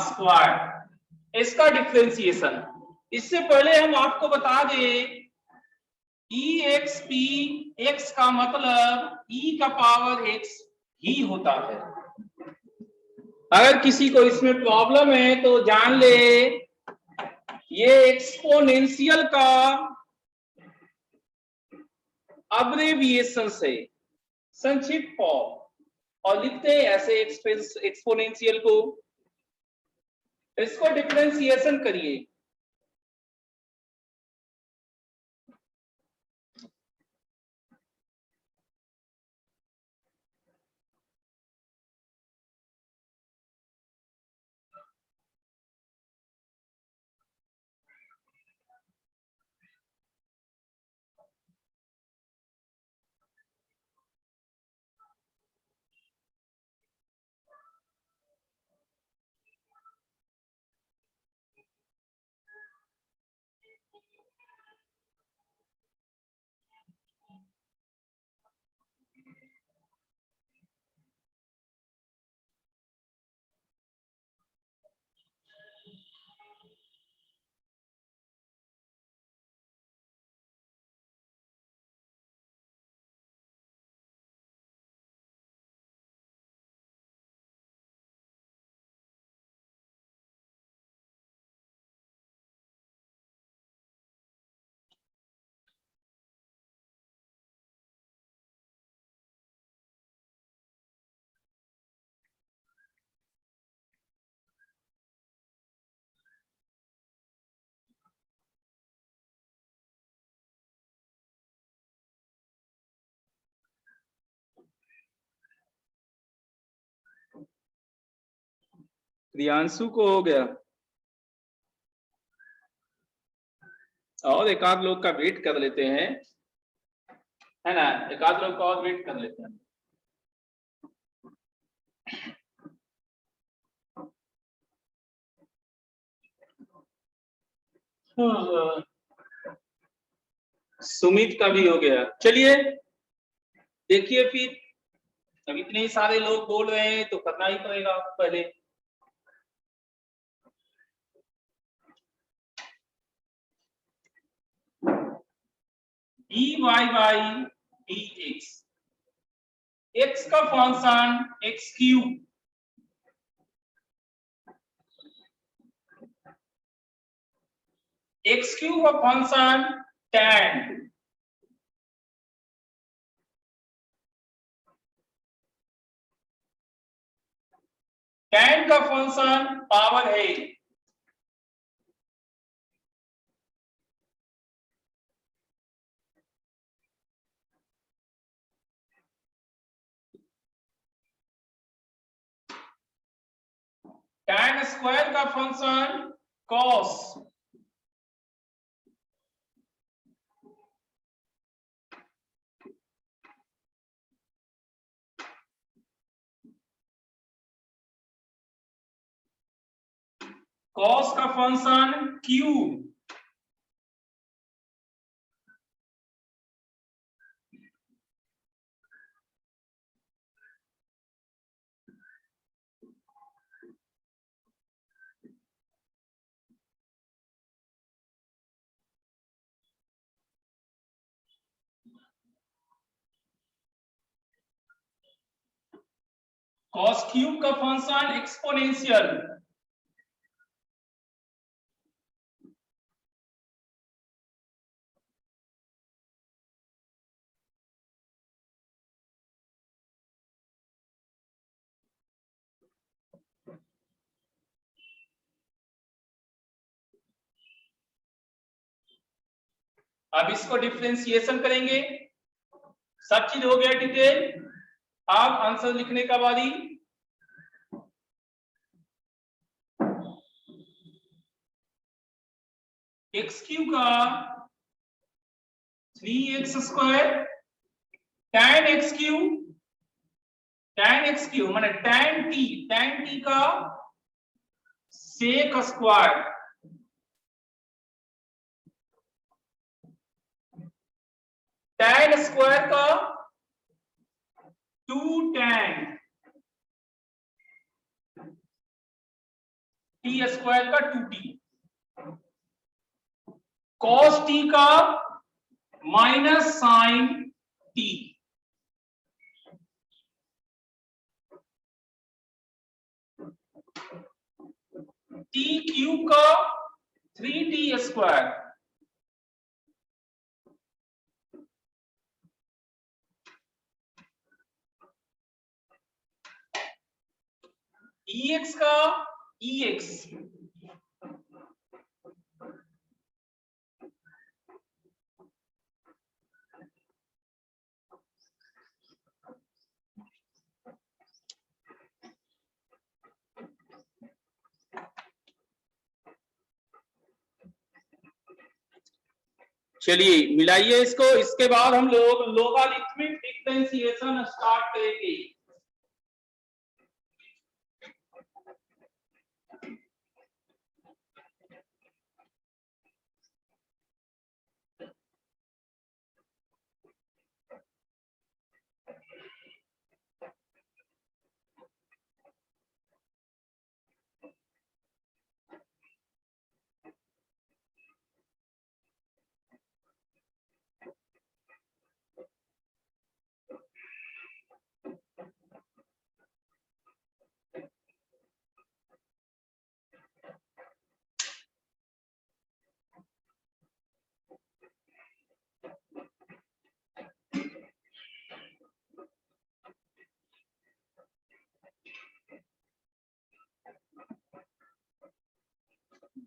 square, इसका डिफरेंशिएशन। इससे पहले हम आपको बता दें exp, x का मतलब e का पावर x ही होता है। अगर किसी को इसमें प्रॉब्लम है तो जान ले, ये एक्सपोनेंशियल का अब्रेविएशन से संक्षिप्त फॉर्म, और लिखते हैं ऐसे एक्सपोनेंशियल को। इसको डिफरेंशिएशन करिए। प्रियांशु को हो गया, और एक आध लोग का वेट कर लेते हैं, है ना, एक आध लोग का और वेट कर लेते हैं। सुमित का भी हो गया। चलिए देखिए, फिर अब इतने सारे लोग बोल रहे हैं तो करना ही पड़ेगा पहले। dy बाई dx, x का function x cube, x cube का फंक्शन tan, tan का फंक्शन पावर है, tan स्क्वायर का फंक्शन cos, cos का फंक्शन क्यूब, cos क्यूब का फंक्शन एक्सपोनेंशियल, अब इसको डिफरेंशिएशन करेंगे, सब चीज हो गया डिटेल। अब आंसर लिखने का बारी। एक्स क्यूब का 3x square, tan x cube माने tan t का sec स्क्वायर, tan स्क्वायर का 2 tan, t स्क्वायर का 2t, cos t का minus sine t, t cube का 3t स्क्वायर, ex का ex, चलिए मिलाइए इसको। इसके बाद हम लोग लोगारिथमिक डिफरेंशिएशन स्टार्ट करेंगे।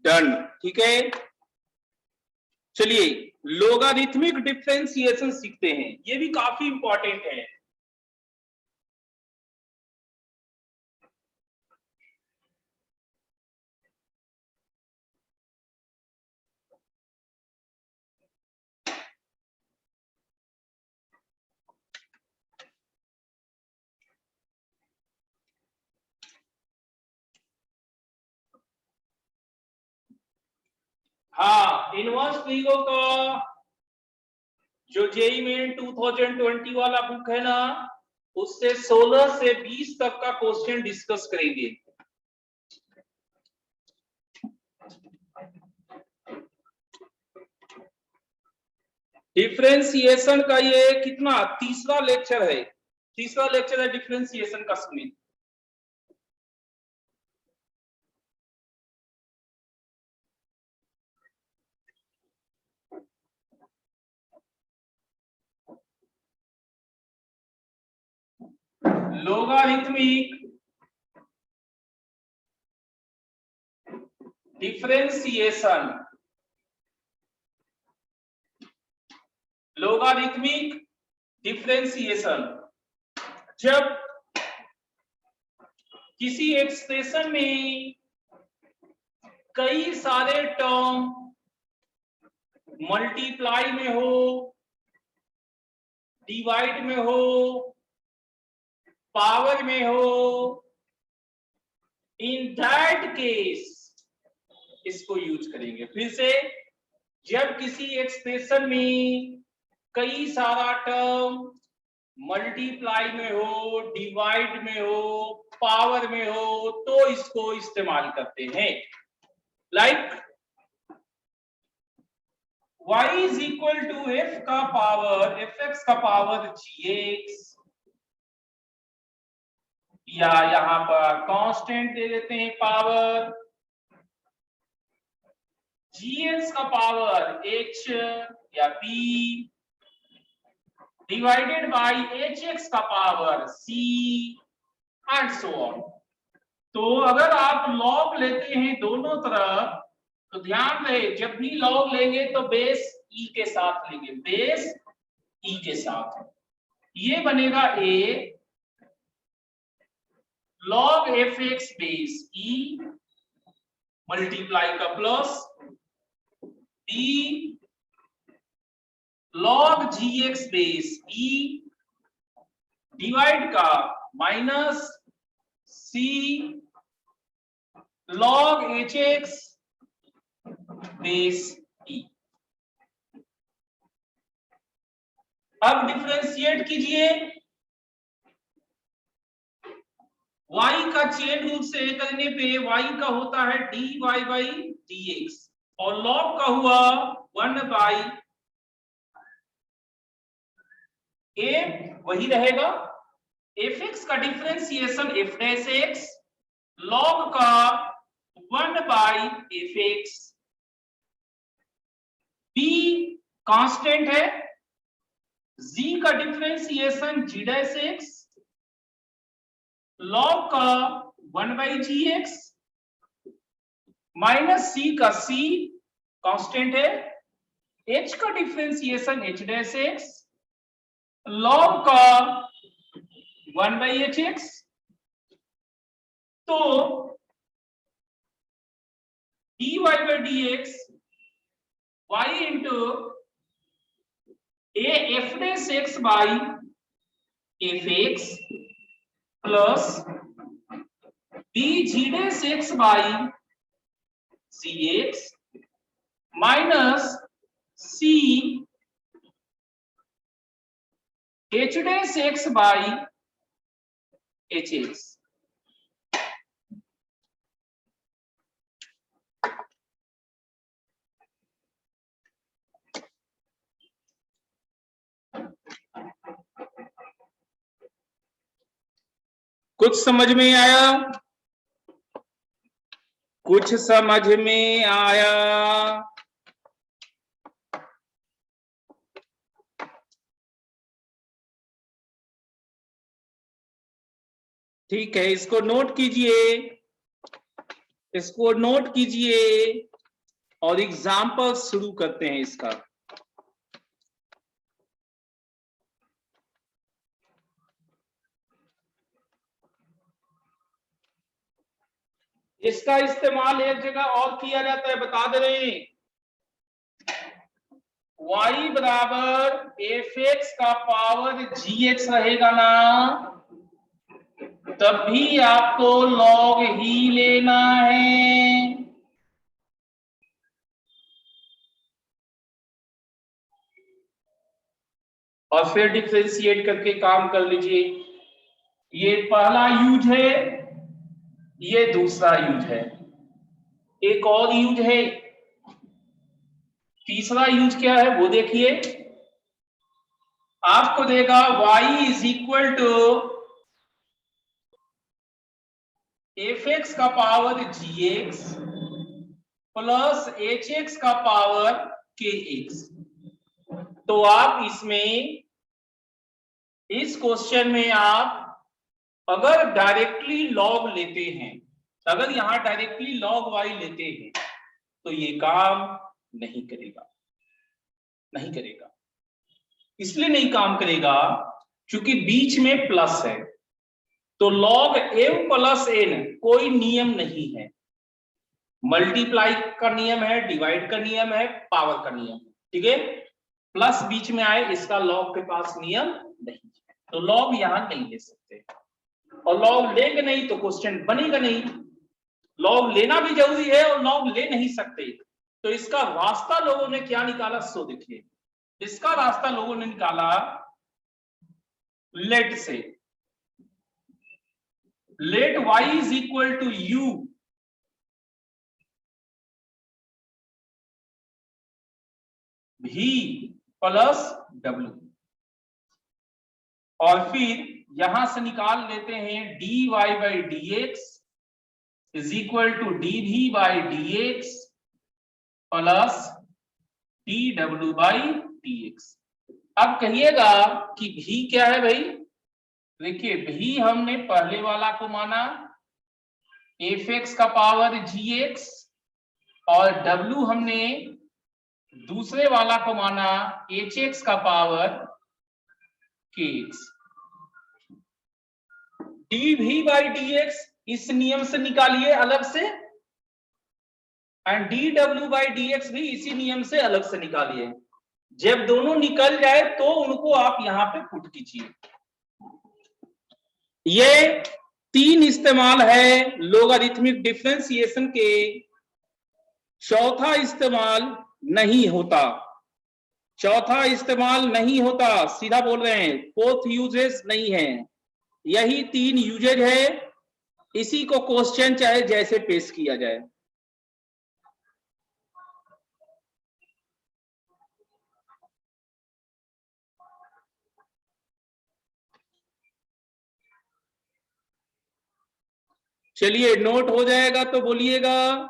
डन, ठीक है। चलिए लोगारिथमिक डिफरेंशिएशन सीखते हैं, ये भी काफी इंपॉर्टेंट है। हाँ, इनवर्स ट्रीगो का जो जेई मेन 2020 वाला बुक है ना, उससे 16 से 20 तक का क्वेश्चन डिस्कस करेंगे। डिफरेंशिएशन का ये कितना तीसरा लेक्चर है, डिफरेंशिएशन का। सुनिए, लोगारिथमिक डिफरेंशिएशन, लोगारिथमिक डिफरेंशिएशन। जब किसी एक्सप्रेशन में कई सारे टर्म मल्टीप्लाई में हो, डिवाइड में हो, पावर में हो, इन दैट केस इसको यूज करेंगे। फिर से, जब किसी एक्सप्रेशन में कई सारा टर्म मल्टीप्लाई में हो, डिवाइड में हो, पावर में हो, तो इसको इस्तेमाल करते हैं। Like y is equal to f का पावर fx का पावर gx, या यहां पर कांस्टेंट दे देते हैं पावर gx का पावर h या p डिवाइडेड बाय hx का power c and so on. तो अगर आप लॉग लेते हैं दोनों तरफ, तो ध्यान रहे जब भी लॉग लेंगे तो बेस e के साथ लेंगे, बेस e के साथ। ये बनेगा a log fx base e multiply का plus b log gx base e divide का minus c log hx base e। अब डिफरेंशिएट कीजिए, y का चेन रूल से करने पे y का होता है dy बाई dx, और log का हुआ 1 बाई a, वही रहेगा। fx का differentiation f dash x, log का 1 बाई fx, b कांस्टेंट है, g का differentiation g dash x, log का 1 बाई gx, माइनस c का c कांस्टेंट है, h का differentiation h dash x, log का 1 बाई hx। तो dy by dx y into a f dash x by fx plus b g dash x by cx minus c h dash x by hx। कुछ समझ में आया? कुछ समझ में आया? ठीक है, इसको नोट कीजिए, इसको नोट कीजिए और एग्जाम्पल शुरू करते हैं इसका। इसका इस्तेमाल एक जगह और किया जाता है, बता दे रहे हैं। y बराबर fx का पावर gx रहेगा ना, तब भी आपको log ही लेना है। और फिर डिफरेंशिएट करके काम कर लीजिए। ये पहला यूज है, ये दूसरा यूज है, एक और यूज है, तीसरा यूज क्या है वो देखिए। आपको देगा y is equal to f x का power gx plus h x का पावर kx। तो आप इसमें, इस क्वेश्चन में आप अगर डायरेक्टली लॉग लेते हैं, अगर यहां डायरेक्टली लॉग y लेते हैं तो ये काम नहीं करेगा, नहीं करेगा। इसलिए नहीं काम करेगा क्योंकि बीच में प्लस है, तो log m प्लस n कोई नियम नहीं है। मल्टीप्लाई का नियम है, डिवाइड का नियम है, पावर का नियम है, ठीक है। प्लस बीच में आए इसका लॉग के पास नियम नहीं है, तो लॉग यहां नहीं ले सकते, और लॉग लेंगे नहीं तो क्वेश्चन बनेगा नहीं। लॉग लेना भी जरूरी है और लॉग ले नहीं सकते, तो इसका रास्ता लोगों ने क्या निकाला सो देखिए। इसका रास्ता लोगों ने निकाला लेट से, let y is equal to u v प्लस w, और फिर यहां से निकाल लेते हैं dy by dx is equal to dv by dx plus dw by dx। अब कहिएगा कि v क्या है भाई। देखिए v हमने पहले वाला को माना एफ एक्स का पावर gx, और w हमने दूसरे वाला को माना एच एक्स का power kx। dv by dx इस नियम से निकालिए अलग से, एंड dw बाई dx भी इसी नियम से अलग से निकालिए। जब दोनों निकल जाए तो उनको आप यहां पे पुट कीजिए। ये तीन इस्तेमाल है लोगारिथमिक डिफरेंशिएशन के, चौथा इस्तेमाल नहीं होता, चौथा इस्तेमाल नहीं होता, सीधा बोल रहे हैं, फोर्थ यूजेस नहीं है, यही तीन यूजेज है। इसी को क्वेश्चन चाहे जैसे पेश किया जाए। चलिए नोट हो जाएगा तो बोलिएगा।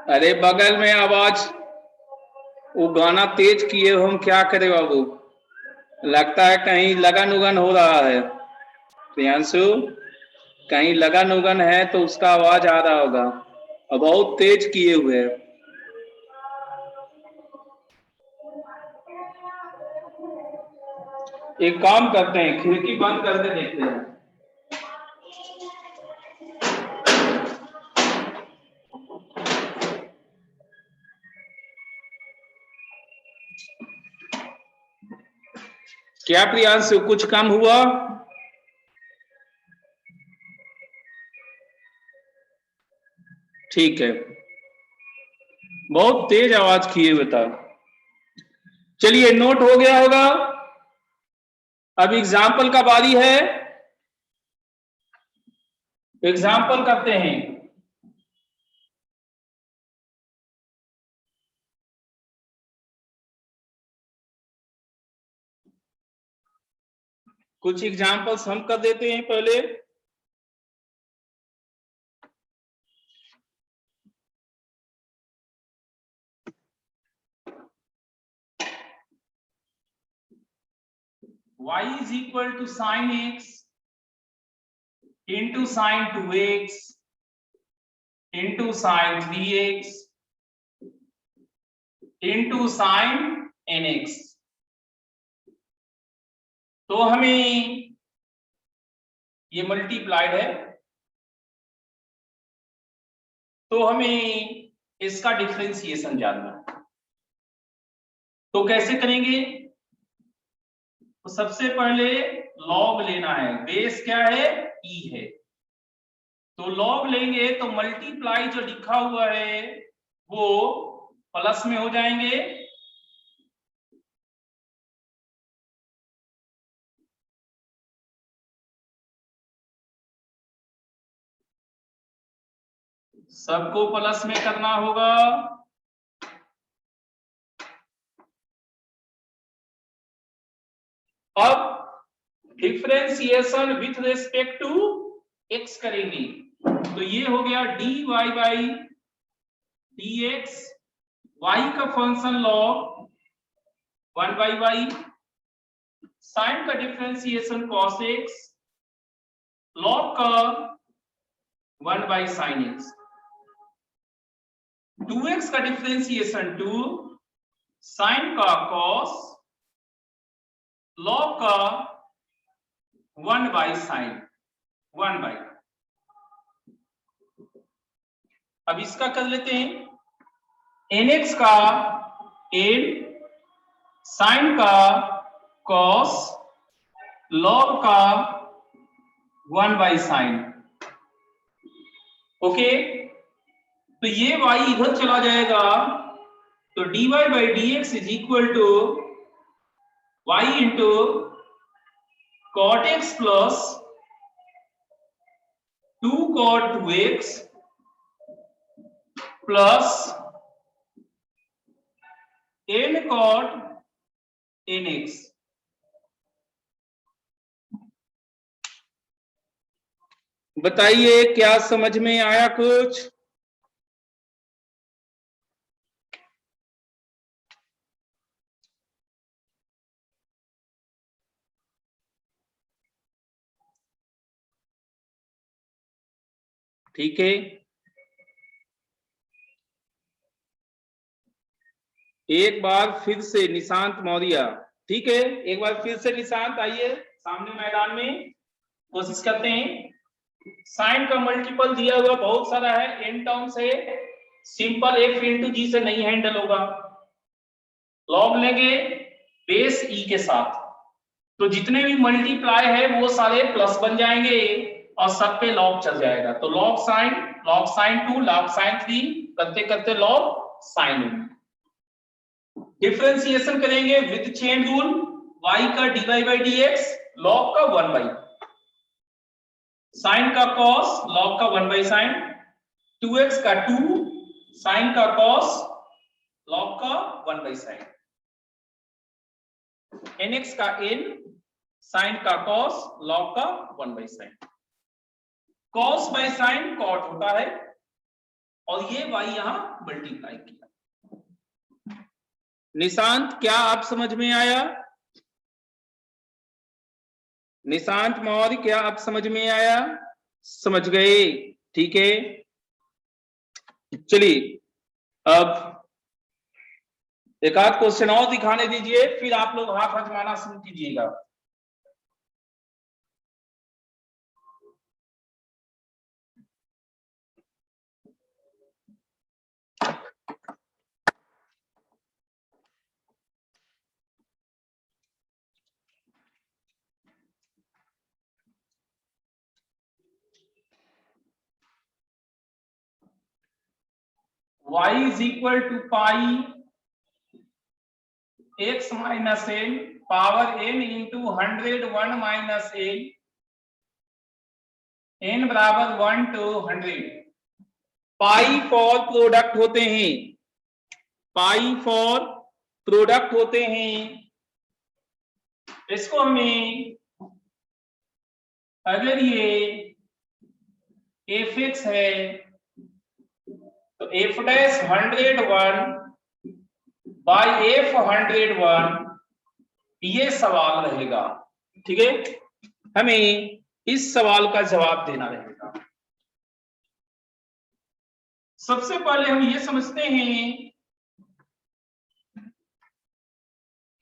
अरे बगल में आवाज, वो गाना तेज किए हम क्या करें बाबू, लगता है कहीं लगन उगन हो रहा है। प्रियांशु, कहीं लगन उगन है तो उसका आवाज आ रहा होगा, और बहुत तेज किए हुए है। एक काम करते हैं, खिड़की बंद करके देखते हैं। क्या प्रियांशु कुछ कम हुआ? ठीक है, बहुत तेज आवाज किए हुए था। चलिए नोट हो गया होगा। अब एग्जाम्पल का बारी है, एग्जाम्पल करते हैं। कुछ एग्जाम्पल्स हम कर देते हैं पहले। y is equal to sin x into sin 2x into sin 3x into sin nx। तो हमें ये मल्टीप्लाइड है, तो हमें इसका डिफरेंशिएशन जानना है। तो कैसे करेंगे? तो सबसे पहले लॉग लेना है, बेस क्या है? ई है। तो लॉग लेंगे तो मल्टीप्लाई जो लिखा हुआ है वो प्लस में हो जाएंगे, सबको प्लस में करना होगा। अब differentiation with respect to x करेंगे, तो ये हो गया dy बाई dx, y का function log 1 by y, sine का डिफरेंशिएशन cos x, लॉग का 1 बाई साइन x, 2x का डिफरेंशिएशन 2, साइन का cos, लॉग का 1 बाई साइन 1 बाई। अब इसका कर लेते हैं, nx का n, साइन का cos, लॉग का 1 बाई साइन। ओके, तो ये y इधर चला जाएगा, तो dy by dx is equal to y into cot x plus 2 cot 2x plus n cot nx। बताइए क्या समझ में आया कुछ? ठीक है, एक बार फिर से निशांत मौर्य, ठीक है, एक बार फिर से निशांत आइए सामने मैदान में, कोशिश करते हैं। साइन का मल्टीपल दिया हुआ बहुत सारा है, n टर्म्स है, सिंपल f इंटू जी से नहीं हैंडल होगा। लॉग लेंगे बेस ई के साथ, तो जितने भी मल्टीप्लाई है वो सारे प्लस बन जाएंगे और सब पे लॉग चल जाएगा। तो लॉग साइन 2, लॉग साइन 3, करते करते लॉग साइन 1। डिफरेंशिएशन करेंगे विद चेन रूल, y का dy बाई dx, लॉग का 1 बाई, साइन का cos, लॉग का 1 बाई साइन, 2x का 2, साइन का cos, लॉग का 1 बाई साइन, nx का n, साइन का cos, लॉग का 1 by sign. cos by sine cot होता है और ये y यहां मल्टीप्लाई किया। निशांत क्या आप समझ में आया? निशांत मौर्य क्या आप समझ में आया? समझ गए, ठीक है। चलिए अब एक आध क्वेश्चन और दिखाने दीजिए, फिर आप लोग हाथ आजमाना शुरू कीजिएगा। y is equal to pi x minus n power n into 101 minus n बराबर 1 to 100। पाई फॉर प्रोडक्ट होते हैं, पाई फॉर प्रोडक्ट होते हैं। इसको हमें, अगर ये fx है तो f डैश 101 बाई f 101 ये सवाल रहेगा। ठीक है, हमें इस सवाल का जवाब देना रहेगा। सबसे पहले हम ये समझते हैं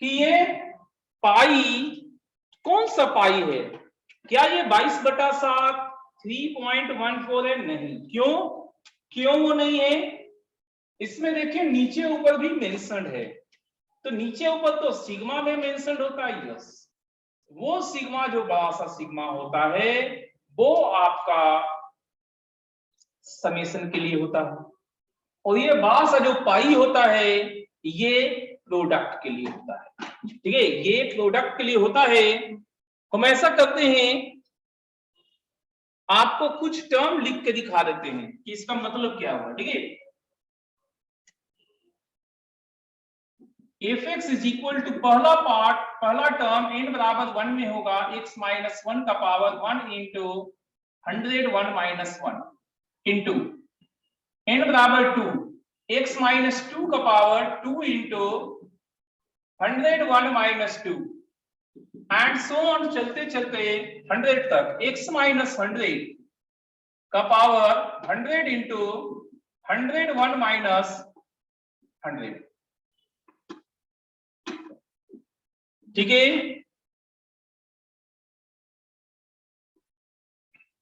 कि ये पाई कौन सा पाई है। क्या ये 22/7 3.14 है? नहीं। क्यों वो नहीं है? इसमें देखिए नीचे ऊपर भी मेंशन्ड है, तो नीचे ऊपर तो सिग्मा में मेंशन्ड होता है। यस, वो सिग्मा जो बड़ा सा सिग्मा होता है वो आपका समेशन के लिए होता है, और ये बड़ा सा जो पाई होता है ये प्रोडक्ट के लिए होता है। ठीक है, ये प्रोडक्ट के लिए होता है। हम ऐसा करते हैं, आपको कुछ टर्म लिख के दिखा देते हैं कि इसका मतलब क्या हुआ। ठीक है, fx इज इक्वल टू पहला टर्म n बराबर 1 में होगा x माइनस 1 का power 1 into 101 minus 1 into n बराबर 2 x माइनस 2 का power 2 into 101 minus 2 and so on, चलते चलते 100 तक x माइनस 100 का पावर 100 इंटू 101 माइनस 100। ठीक है,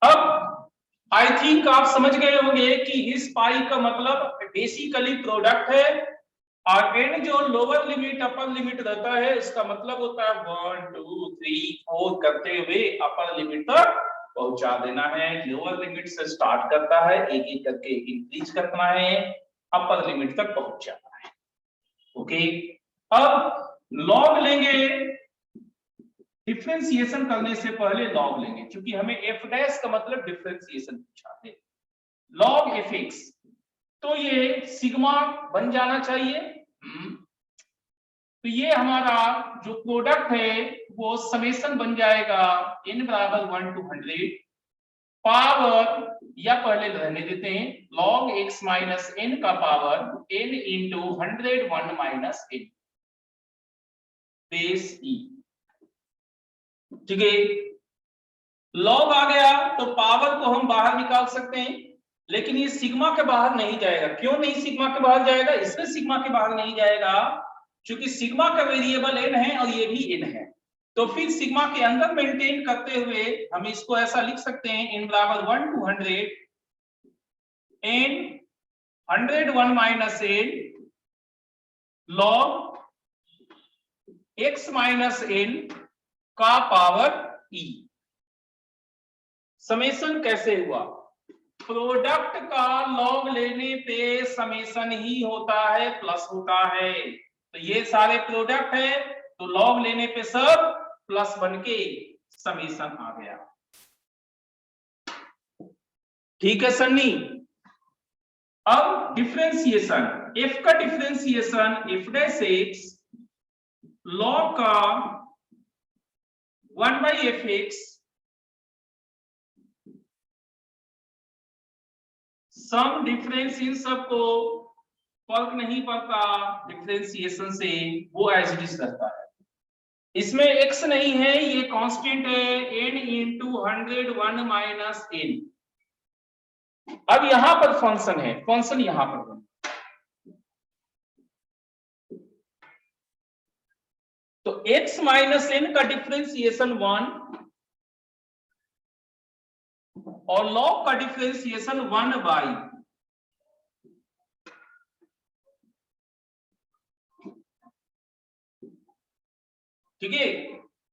अब आई थिंक आप समझ गए होंगे कि इस पाई का मतलब बेसिकली प्रोडक्ट है, और n जो लोअर लिमिट अपर लिमिट रहता है उसका मतलब होता है 1 2 3 4 करते हुए अपर लिमिट तक पहुंचा देना है। लोअर लिमिट से स्टार्ट करता है, एक एक करके इंक्रीज करना है, अपर लिमिट तक पहुंच जाना है। ओके, अब लॉग लेंगे। डिफरेंशिएशन करने से पहले लॉग लेंगे, क्योंकि हमें f डैश का मतलब डिफरेंशिएशन पूछा है। लॉग fx, तो ये सिग्मा बन जाना चाहिए। तो ये हमारा जो प्रोडक्ट है वो समेशन बन जाएगा n बराबर 1 to 100 पावर, या पहले रहने देते हैं, log x माइनस n का power n into 101 minus n base e। ठीक है, लॉग आ गया तो पावर को हम बाहर निकाल सकते हैं, लेकिन ये सिग्मा के बाहर नहीं जाएगा। क्यों नहीं सिग्मा के बाहर जाएगा? इसमें सिग्मा के बाहर नहीं जाएगा क्योंकि सिग्मा का वेरिएबल n है और ये भी n है। तो फिर सिग्मा के अंदर मेंटेन करते हुए हम इसको ऐसा लिख सकते हैं, n बराबर 1 to 100 n 101 minus n log x minus n का पावर e। समेशन कैसे हुआ? प्रोडक्ट का लॉग लेने पे समेशन ही होता है, प्लस होता है। तो ये सारे प्रोडक्ट है तो लॉग लेने पे सब प्लस बन के समेशन आ गया। ठीक है सन्नी, अब डिफरेंशिएशन, f का differentiation f dash x log का 1 by fx सम डिफरेंस, इन सबको फर्क नहीं पड़ता डिफरेंशिएशन से, वो एज इट इज रहता है। इसमें x नहीं है, ये कांस्टेंट है n इंटू 101 माइनस n। अब यहां पर फंक्शन है, फंक्शन यहां पर है, तो x माइनस n का डिफरेंशिएशन 1 और लॉग का डिफरेंशिएशन 1 बाई, ठीक है।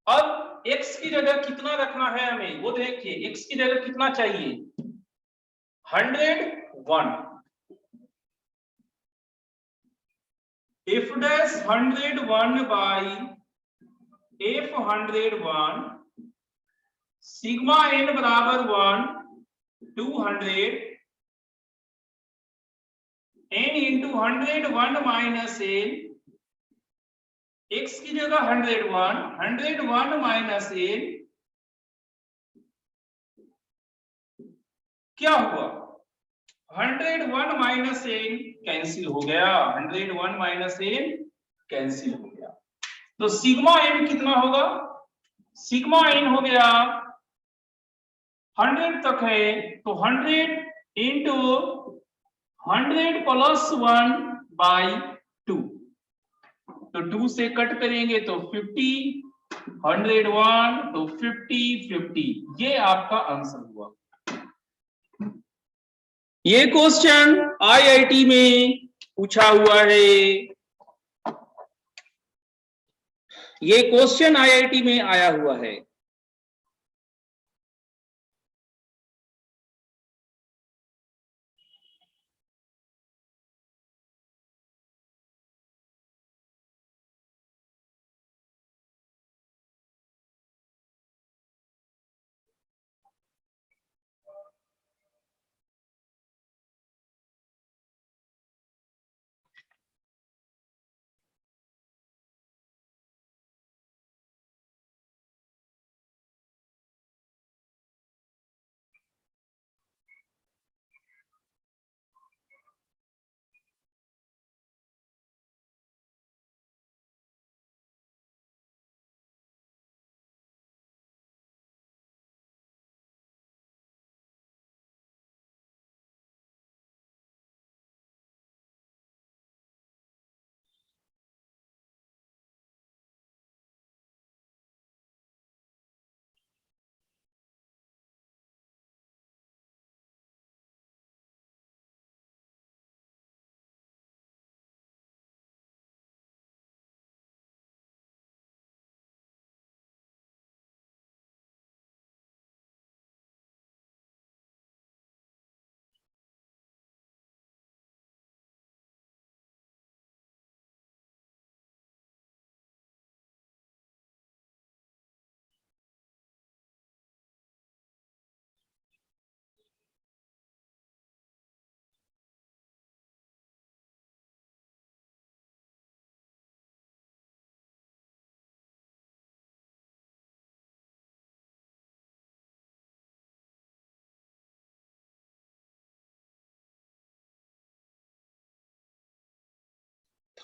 अब x की जगह कितना रखना है हमें वो देखिए, x की जगह कितना चाहिए 101, f dash 101 by f 101 sigma n बराबर 1 200 n into 101 minus n x की जगह 101 माइनस n क्या हुआ 101 माइनस n कैंसिल हो गया 101 माइनस n कैंसिल हो गया तो सिग्मा n कितना होगा सिग्मा n हो गया 100 तक है तो 100 इंटू 100 प्लस 1 बाई 2 तो 2 से कट करेंगे तो 50 101 तो 50 50 ये आपका आंसर हुआ। ये क्वेश्चन आईआईटी में पूछा हुआ है ये क्वेश्चन आईआईटी में आया हुआ है।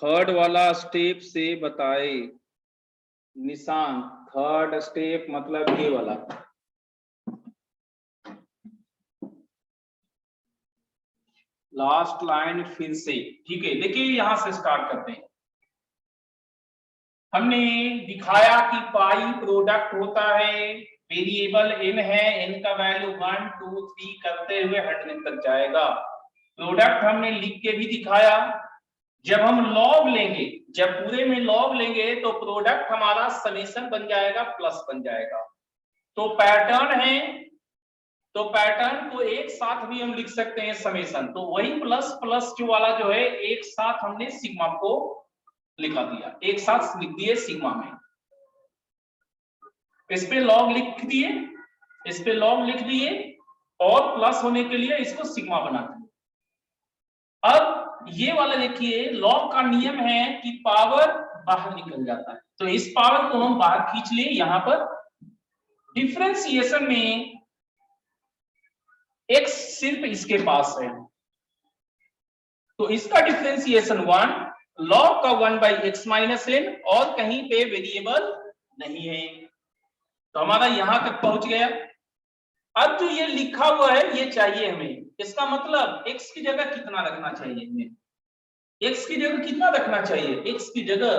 थर्ड वाला स्टेप से बताए निशान थर्ड स्टेप मतलब ये वाला लास्ट लाइन फिर से ठीक है। देखिए यहां से स्टार्ट करते हैं। हमने दिखाया कि पाई प्रोडक्ट होता है वेरिएबल n है n का वैल्यू 1 2 3 करते हुए 100 तक जाएगा। प्रोडक्ट हमने लिख के भी दिखाया। जब हम लॉग लेंगे जब पूरे में लॉग लेंगे तो प्रोडक्ट हमारा समेशन बन जाएगा प्लस बन जाएगा। तो पैटर्न है तो पैटर्न को एक साथ भी हम लिख सकते हैं समेशन तो वही प्लस प्लस जो वाला जो है एक साथ हमने सिग्मा को लिखा दिया एक साथ लिख दिए सिग्मा में। इस पे लॉग लिख दिए इस पे लॉग लिख दिए और प्लस होने के लिए इसको सिग्मा बना दिए। अब ये वाला देखिए लॉग का नियम है कि पावर बाहर निकल जाता है तो इस पावर को हम बाहर खींच लिए यहां पर। डिफरेंशिएशन में x सिर्फ इसके पास है तो इसका डिफरेंशिएशन 1 लॉग का 1 बाई एक्स माइनस एन और कहीं पे वेरिएबल नहीं है तो हमारा यहां तक पहुंच गया। अब जो ये लिखा हुआ है ये चाहिए हमें। इसका मतलब x की जगह कितना रखना चाहिए हमें x की जगह कितना रखना चाहिए x की जगह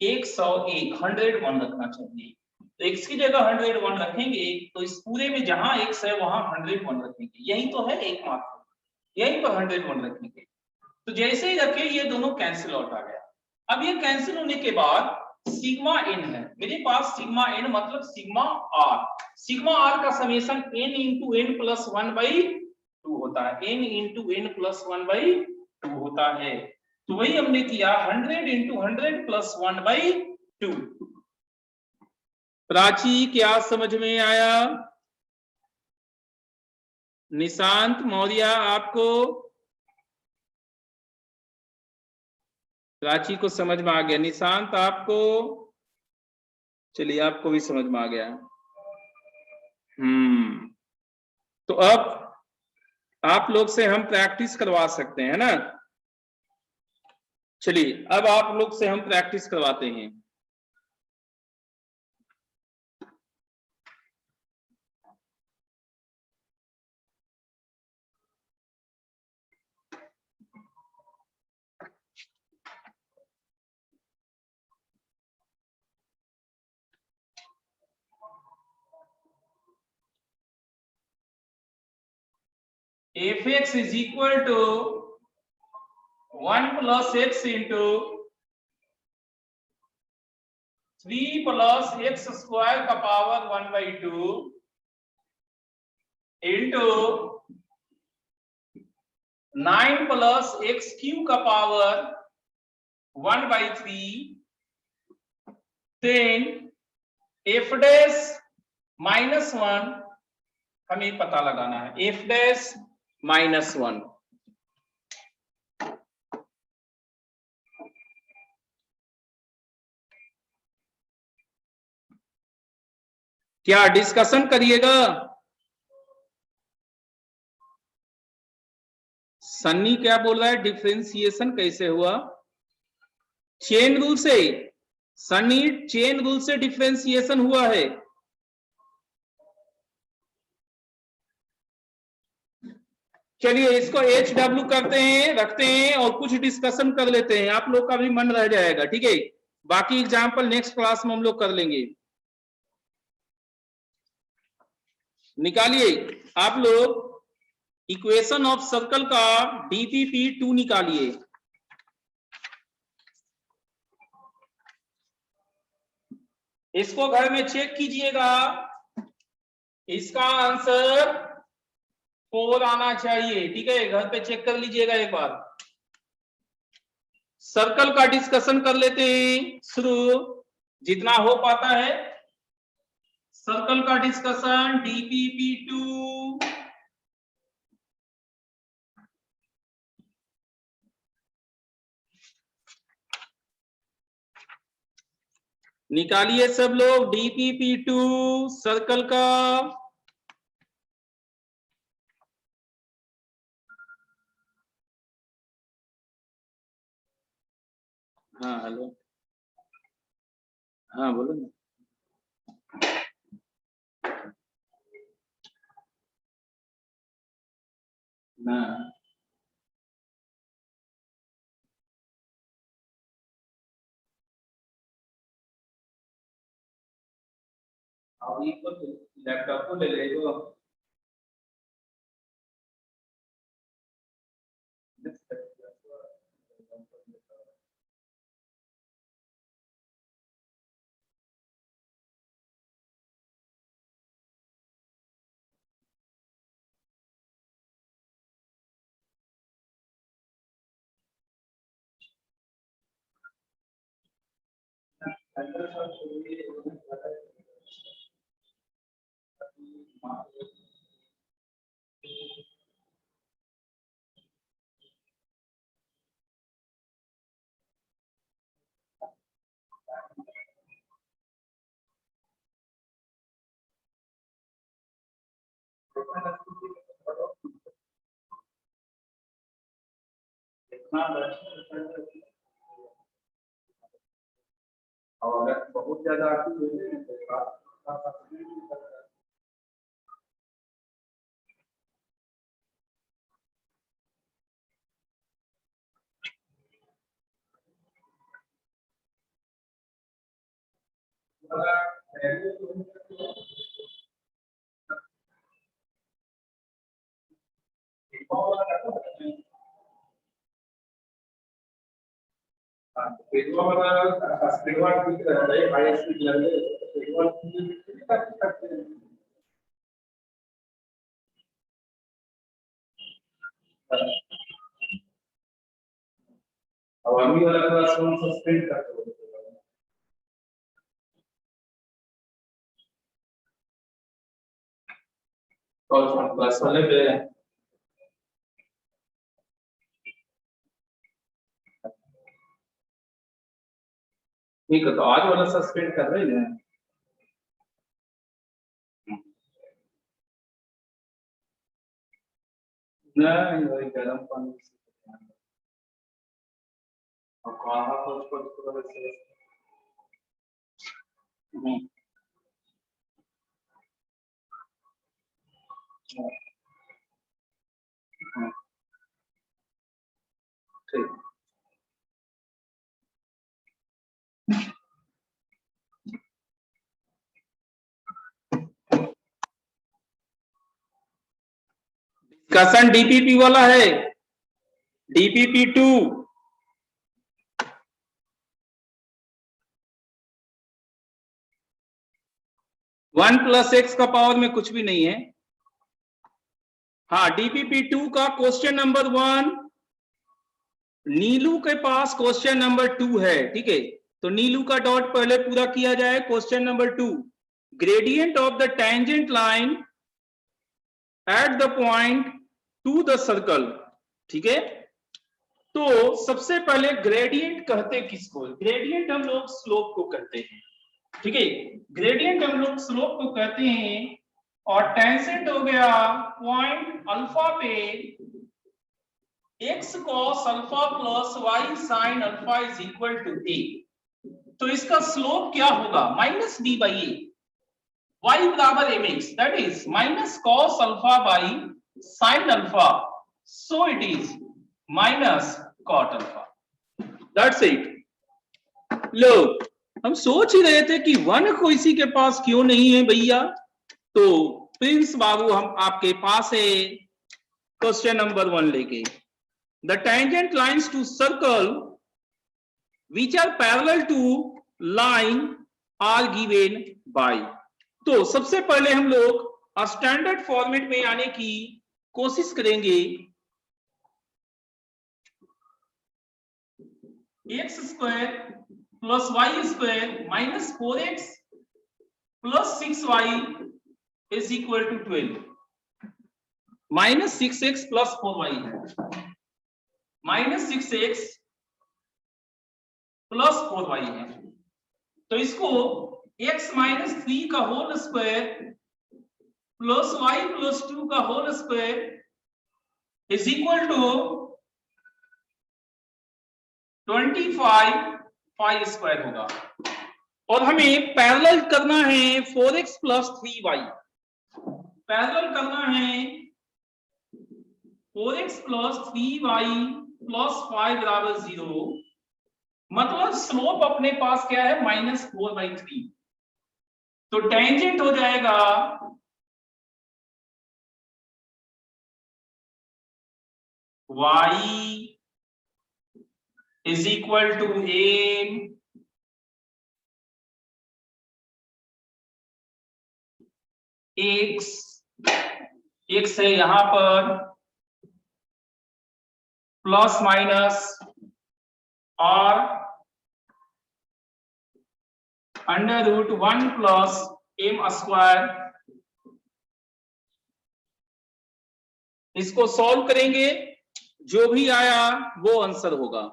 101 101 रखना चाहिए। तो x की जगह 101 रखेंगे तो इस पूरे में जहां x है वहां 101 रखेंगे यही तो है एकमात्र यहीं पर 101 रखेंगे। तो जैसे ही रखे ये दोनों कैंसिल आउट आ गया। अब ये कैंसिल होने के बाद सिग्मा n है मेरे पास सिग्मा n मतलब सिग्मा r का summation n into n plus 1 by 2 होता है n into n plus 1 by 2 होता है। तो वही हमने किया 100 इंटू 100 प्लस 1/2। प्राची क्या समझ में आया? निशांत मौर्य आपको? प्राची को समझ में आ गया। निशांत आपको? चलिए आपको भी समझ में आ गया। तो अब आप लोग से हम प्रैक्टिस करवा सकते हैं ना। चलिए अब आप लोग से हम प्रैक्टिस करवाते हैं। fx is equal to 1 plus x into 3 plus x square का power 1/2 into 9 plus x cube का power 1/3 then f dash minus 1 हमें पता लगाना है। f dash minus 1 क्या डिस्कशन करिएगा? सन्नी क्या बोल रहा है? डिफरेंशिएशन कैसे हुआ? चेन रूल से। सन्नी चेन रूल से डिफरेंशिएशन हुआ है। चलिए इसको HW करते हैं, रखते हैं और कुछ डिस्कशन कर लेते हैं। आप लोग का भी मन रह जाएगा, ठीक है। बाकी एग्जाम्पल नेक्स्ट क्लास में हम लोग कर लेंगे। निकालिए आप लोग इक्वेशन ऑफ सर्कल का DPP2 निकालिए। इसको घर में चेक कीजिएगा। इसका आंसर 4 आना चाहिए, ठीक है। घर पे चेक कर लीजिएगा एक बार। सर्कल का डिस्कशन कर लेते हैं शुरू, जितना हो पाता है। सर्कल का डिस्कशन DPP2 निकालिए सब लोग। DPP2 सर्कल का। हाँ हेलो, हाँ बोलो ना। ना अभी तो लैपटॉप को ले ले तो और अगर बहुत ज्यादा अभी वाला क्लास हम सस्पेंड कर दो। और क्लास वाले पे ठीक है, तो आज वाला सस्पेंड कर रहे हैं। नहीं वही गर्म पानी से और कहाँ कुछ वैसे ठीक। डिस्कशन डीपीपी वाला है, डीपीपी 2। 1 + x का पावर में कुछ भी नहीं है। हाँ, डीपीपी 2 का क्वेश्चन नंबर 1 नीलू के पास क्वेश्चन नंबर 2 है। ठीक है, तो नीलू का डॉट पहले पूरा किया जाए। Question number 2, gradient of the tangent line at the point two the circle. ठीक है, तो सबसे पहले ग्रेडियंट कहते किसको? ग्रेडियंट हम लोग स्लोप को कहते हैं। ठीक है, ग्रेडियंट हम लोग स्लोप को कहते हैं। और टेंजेंट हो गया पॉइंट अल्फा पे x cos alpha plus y sin alpha is equal to a। तो इसका स्लोप क्या होगा? Minus d by a, y बराबर mx, that is minus cos alpha by sin alpha, so it is minus cot alpha. That's it. लो, हम सोच ही रहे थे कि 1 को इसी के पास क्यों नहीं है भैया। तो प्रिंस बाबू हम आपके पास है क्वेश्चन नंबर 1 लेके। The tangent lines to circle which are parallel to line are given by। तो सबसे पहले हम लोग स्टैंडर्ड फॉर्मेट में आने की कोशिश करेंगे। x square plus y square minus 4x plus 6y is equal to 12, minus 6x plus 4y है, माइनस 6x प्लस 4y है। तो इसको x माइनस 3 का whole square plus y plus 2 का whole square is equal to 25 pi square होगा। और हमें parallel करना है 4x प्लस 3y, पैरेलल करना है 4x प्लस 3y प्लस 5 बराबर 0। मतलब स्लोप अपने पास क्या है? -4/3। तो टेंजेंट हो जाएगा y is equal to m x है यहां पर प्लस माइनस और √1 प्लस m स्क्वायर। इसको सॉल्व करेंगे, जो भी आया वो आंसर होगा।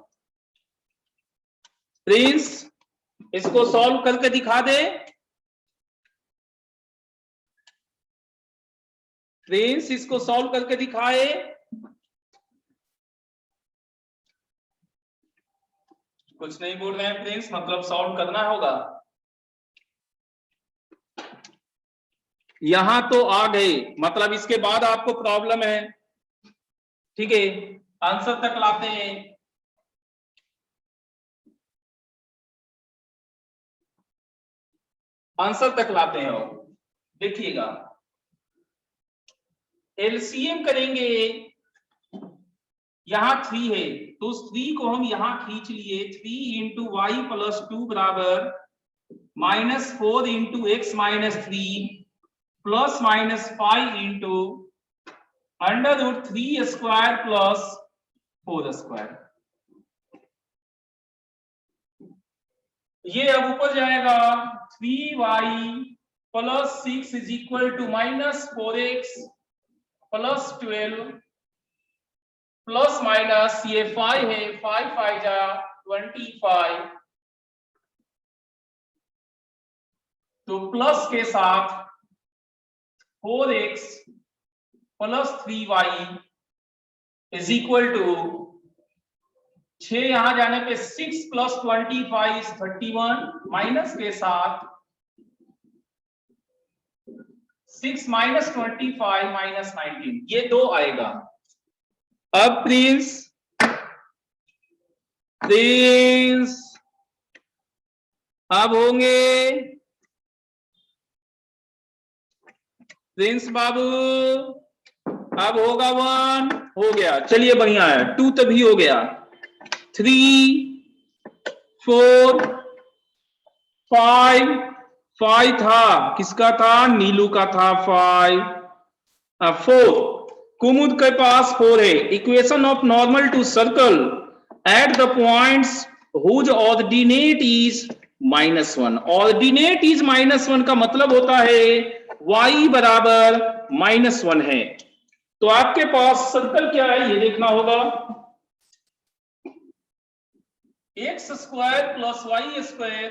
प्रिंस इसको सॉल्व करके दिखा दे। प्रिंस इसको सॉल्व करके दिखाए। कुछ नहीं बोल रहे हैं प्रिंस, मतलब सॉल्व करना होगा। यहां तो आ गए, मतलब इसके बाद आपको प्रॉब्लम है। ठीक है, आंसर तक लाते हैं। आंसर तक लाते हैं। देखिएगा, एलसीएम करेंगे। यहां 3 है तो उस 3 को हम यहां खींच लिए। 3 × y प्लस 2 बराबर -4 × x minus 3 plus minus 5 × √3 square plus 4 square. ये अब ऊपर जाएगा 3y plus 6 is equal to minus 4x plus 12 plus minus ये 5 है, 5 5 जा 25, तो प्लस के साथ 4x plus 3y is equal to 6 यहां जाने पे 6 प्लस 25 31 माइनस के साथ 6 माइनस 25 माइनस 19, ये 2 आएगा। अब प्रिंस अब होंगे प्रिंस बाबू, अब होगा 1, हो गया, चलिए बढ़िया है। 2 तभी हो गया। 3 4 5 था, किसका था? नीलू का था 5। 4 कुमुद के पास 4 है। Equation of normal to circle at the points whose ordinate is -1। Ordinate is -1 का मतलब होता है y बराबर -1 है। तो आपके पास सर्कल क्या है ये देखना होगा। x² plus y²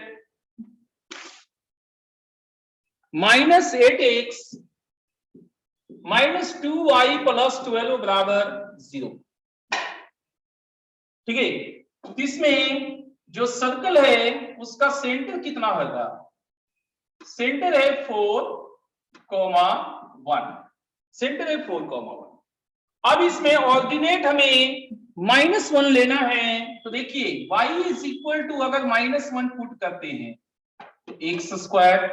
minus 8x minus 2y plus 12 बराबर 0। ठीक है, इसमें जो सर्कल है उसका सेंटर कितना होगा? सेंटर है 4,1, सेंटर है 4,1। अब इसमें ऑर्डिनेट हमें -1 लेना है, तो देखिए y इज इक्वल टू अगर -1 पुट करते हैं तो x²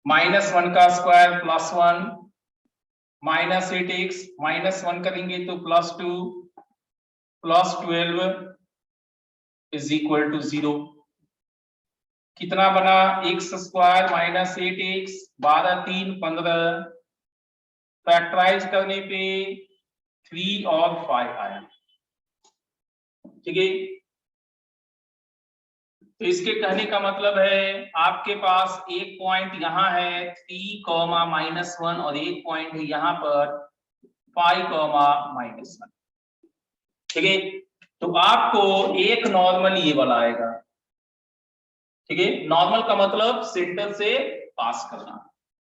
-1 का स्क्वायर प्लस 1 माइनस 8x -1 करेंगे तो +2 प्लस 12 इज इक्वल टू 0। कितना बना? x² माइनस 8x 12 3 15, फैक्टराइज करने पे 3 और 5 आया। ठीक है, तो इसके कहने का मतलब है आपके पास एक पॉइंट यहां है 3,-1 और एक पॉइंट है यहां पर 5,-1। ठीक है, तो आपको एक नॉर्मल ये वाला आएगा। ठीक है, नॉर्मल का मतलब सेंटर से पास करना।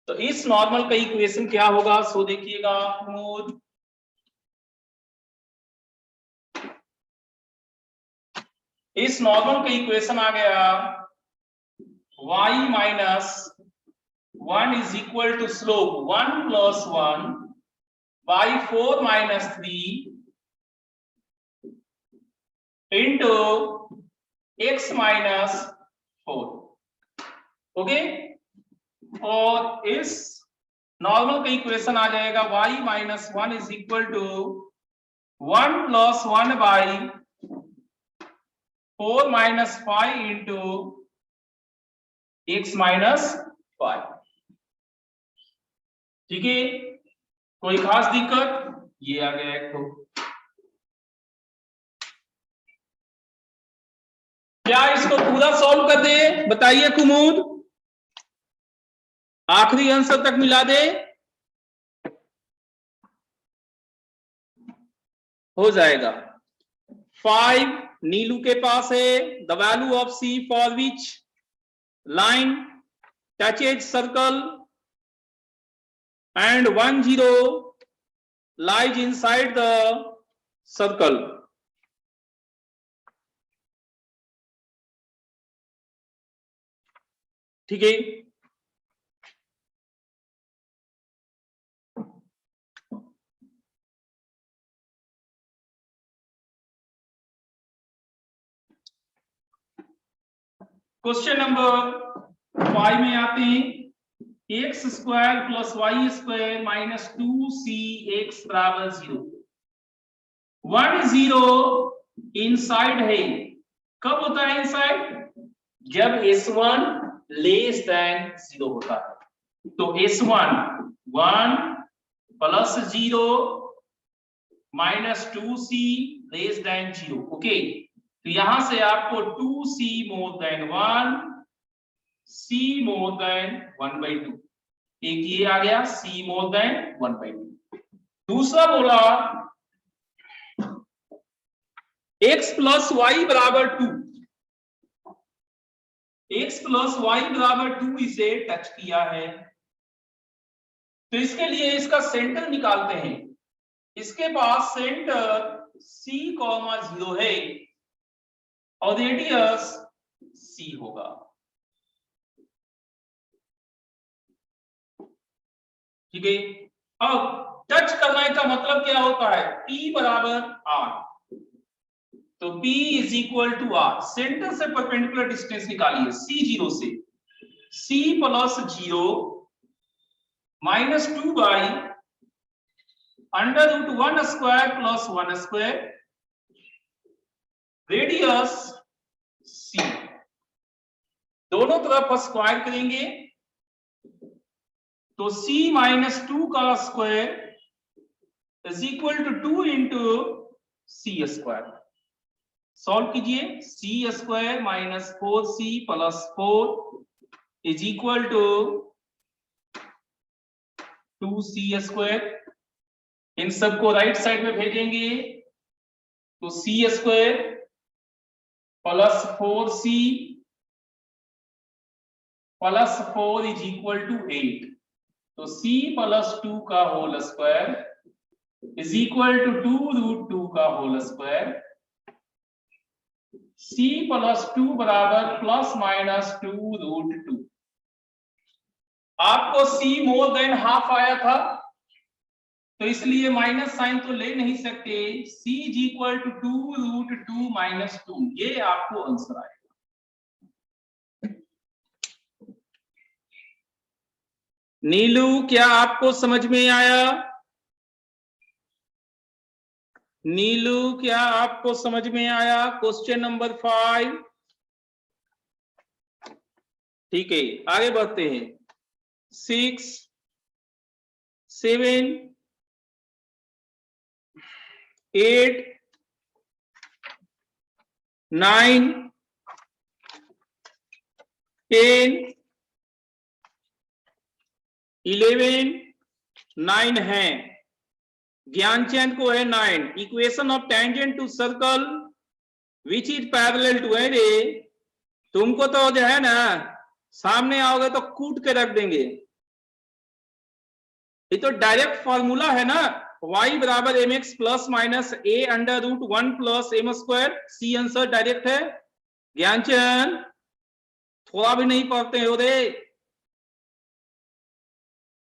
तो इस नॉर्मल का इक्वेशन क्या होगा? सो देखिएगा, इस नॉर्मल का इक्वेशन आ गया y - 1 is equal to slope 1 + 1 by 4 - 3 into x - 4। Okay, और इस नॉर्मल का इक्वेशन आ जाएगा y - 1 is equal to 1 + 1 by 4 - 5 into x - 5। ठीक है, कोई खास दिक्कत? ये आ गया एक तो। क्या इसको पूरा सॉल्व कर दे? बताइए कुमुद, आखिरी आंसर तक मिला दे? हो जाएगा। 5 नीलू के पास है। The value of c for which line touches circle and 1 0 lies inside the circle। ठीक है, क्वेश्चन नंबर 5 में आते हैं। x² + y² - 2cx बराबर 0। 1 0 इनसाइड है। कब होता है इनसाइड? जब s1 <0 होता है। तो s1 1 + 0 - 2c <0। ओके, तो यहां से आपको 2c more than 1, c more than 1/2, एक ये आ गया c मोर देन 1/2। दूसरा बोला x प्लस वाई बराबर 2, x प्लस वाई बराबर 2 इसे टच किया है, तो इसके लिए इसका सेंटर निकालते हैं। इसके पास सेंटर c, 0 है और रेडियस c होगा। ठीक है, अब टच करने का मतलब क्या होता है, P बराबर R, तो P is equal to R। Centre से परपेंडिकुलर डिस्टेंस निकालिए, C0 से, C plus 0 minus 2 by under root 1 square plus 1 square, radius C, दोनों तरफ स्क्वायर करेंगे तो c माइनस 2 का square is equal to 2 into c square. Solve कीजिए, c square minus 4c plus 4 is equal to 2c square. इन सबको right side में भेजेंगे तो c square plus 4c plus 4 is equal to 8, तो c प्लस 2 का whole square is equal to 2 root 2 का whole square. c plus 2 बराबर plus minus 2 root 2। आपको c मोर देन हाफ आया था तो इसलिए माइनस साइन तो ले नहीं सकते, c is equal to 2 root 2 minus 2, ये आपको आंसर आएगा। नीलू, क्या आपको समझ में आया? नीलू, क्या आपको समझ में आया? Question number 5। ठीक है, आगे बढ़ते हैं। 6, 7, 8, 9, 10, 11, 9 है, ज्ञानचंद को है 9। Equation of tangent to circle which is parallel to, है रे तुमको तो जो है ना सामने आओगे तो कूट के रख देंगे। ये तो डायरेक्ट फॉर्मूला है ना, y बराबर mx plus minus a under root 1 plus m square. C answer direct है। ज्ञानचंद थोड़ा भी नहीं पढ़ते हो रे,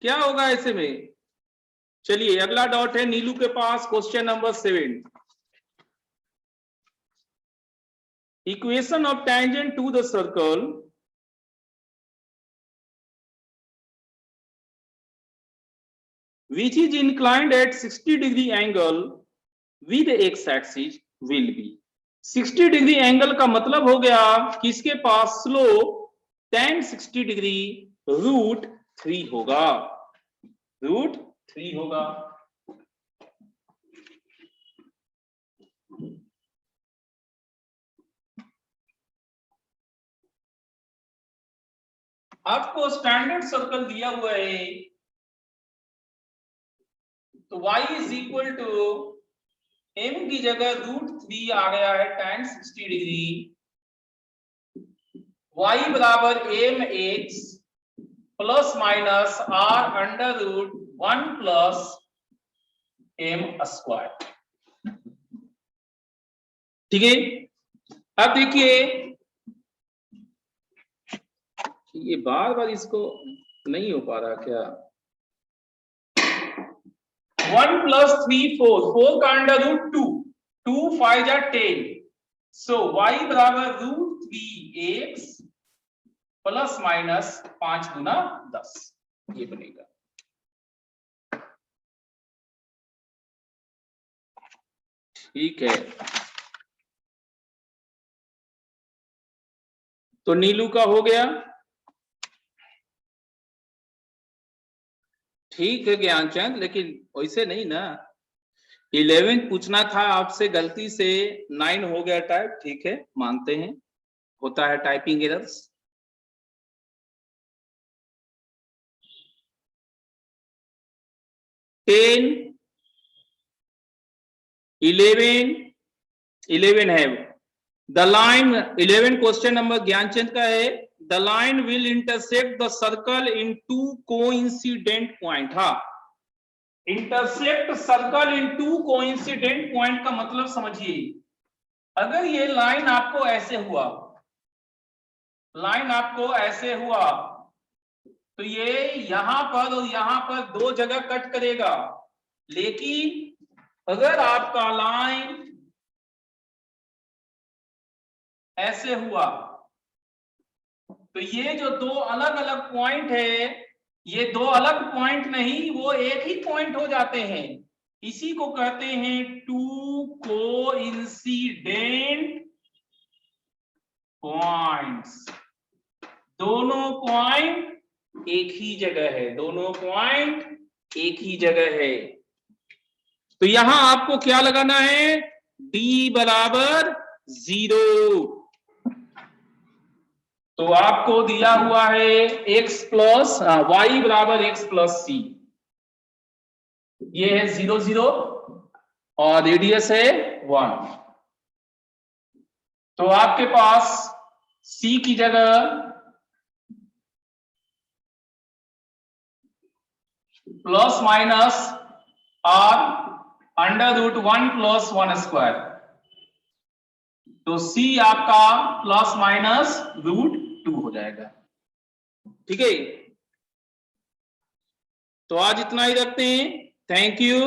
क्या होगा ऐसे में? चलिए अगला डॉट है नीलू के पास, question number 7। Equation of tangent to the circle which is inclined at 60 degree angle with x axis will be। 60 degree angle का मतलब हो गया कि इसके पास स्लोप tan 60 डिग्री रूट 3 होगा, रूट 3 होगा। आपको स्टैंडर्ड सर्कल दिया हुआ है तो y is equal to m की जगह रूट 3 आ गया है tan 60 डिग्री, y बराबर mx plus minus r under root 1 plus m square. ठीक है, अब देखिए ये बार बार इसको नहीं हो पा रहा क्या? 1 प्लस 3 4, 4 का अंडर रूट 2, 2 5 जा 10, सो y बराबर रूट 3x प्लस माइनस 5 गुना 10, ये बनेगा। ठीक है, तो नीलू का हो गया। ठीक है ज्ञानचंद, लेकिन वैसे नहीं ना, 11 पूछना था आपसे, गलती से 9 हो गया टाइप, ठीक है मानते हैं, होता है टाइपिंग एरर्स। टेन 11 है the line. 11 question number Gyanchand का है। The line will intersect the circle in two coincident point. हाँ, intersect circle in two coincident point का मतलब समझिए, अगर ये लाइन आपको ऐसे हुआ, लाइन आपको ऐसे हुआ, तो ये यहां पर और यहां पर दो जगह कट करेगा। लेकिन अगर आपका लाइन ऐसे हुआ, तो ये जो दो अलग अलग पॉइंट है, ये दो अलग पॉइंट नहीं, वो एक ही पॉइंट हो जाते हैं। इसी को कहते हैं टू कोइंसिडेंट पॉइंट्स। दोनों पॉइंट एक ही जगह है, दोनों पॉइंट एक ही जगह है। तो यहां आपको क्या लगाना है, d बराबर 0। तो आपको दिया हुआ है x प्लस y बराबर x प्लस सी, ये है 0 0 और रेडियस है 1। तो आपके पास c की जगह plus minus r under root 1 plus 1 square. तो c आपका प्लस माइनस रूट 2 हो जाएगा, ठीक है। तो आज इतना ही रखते हैं, थैंक यू।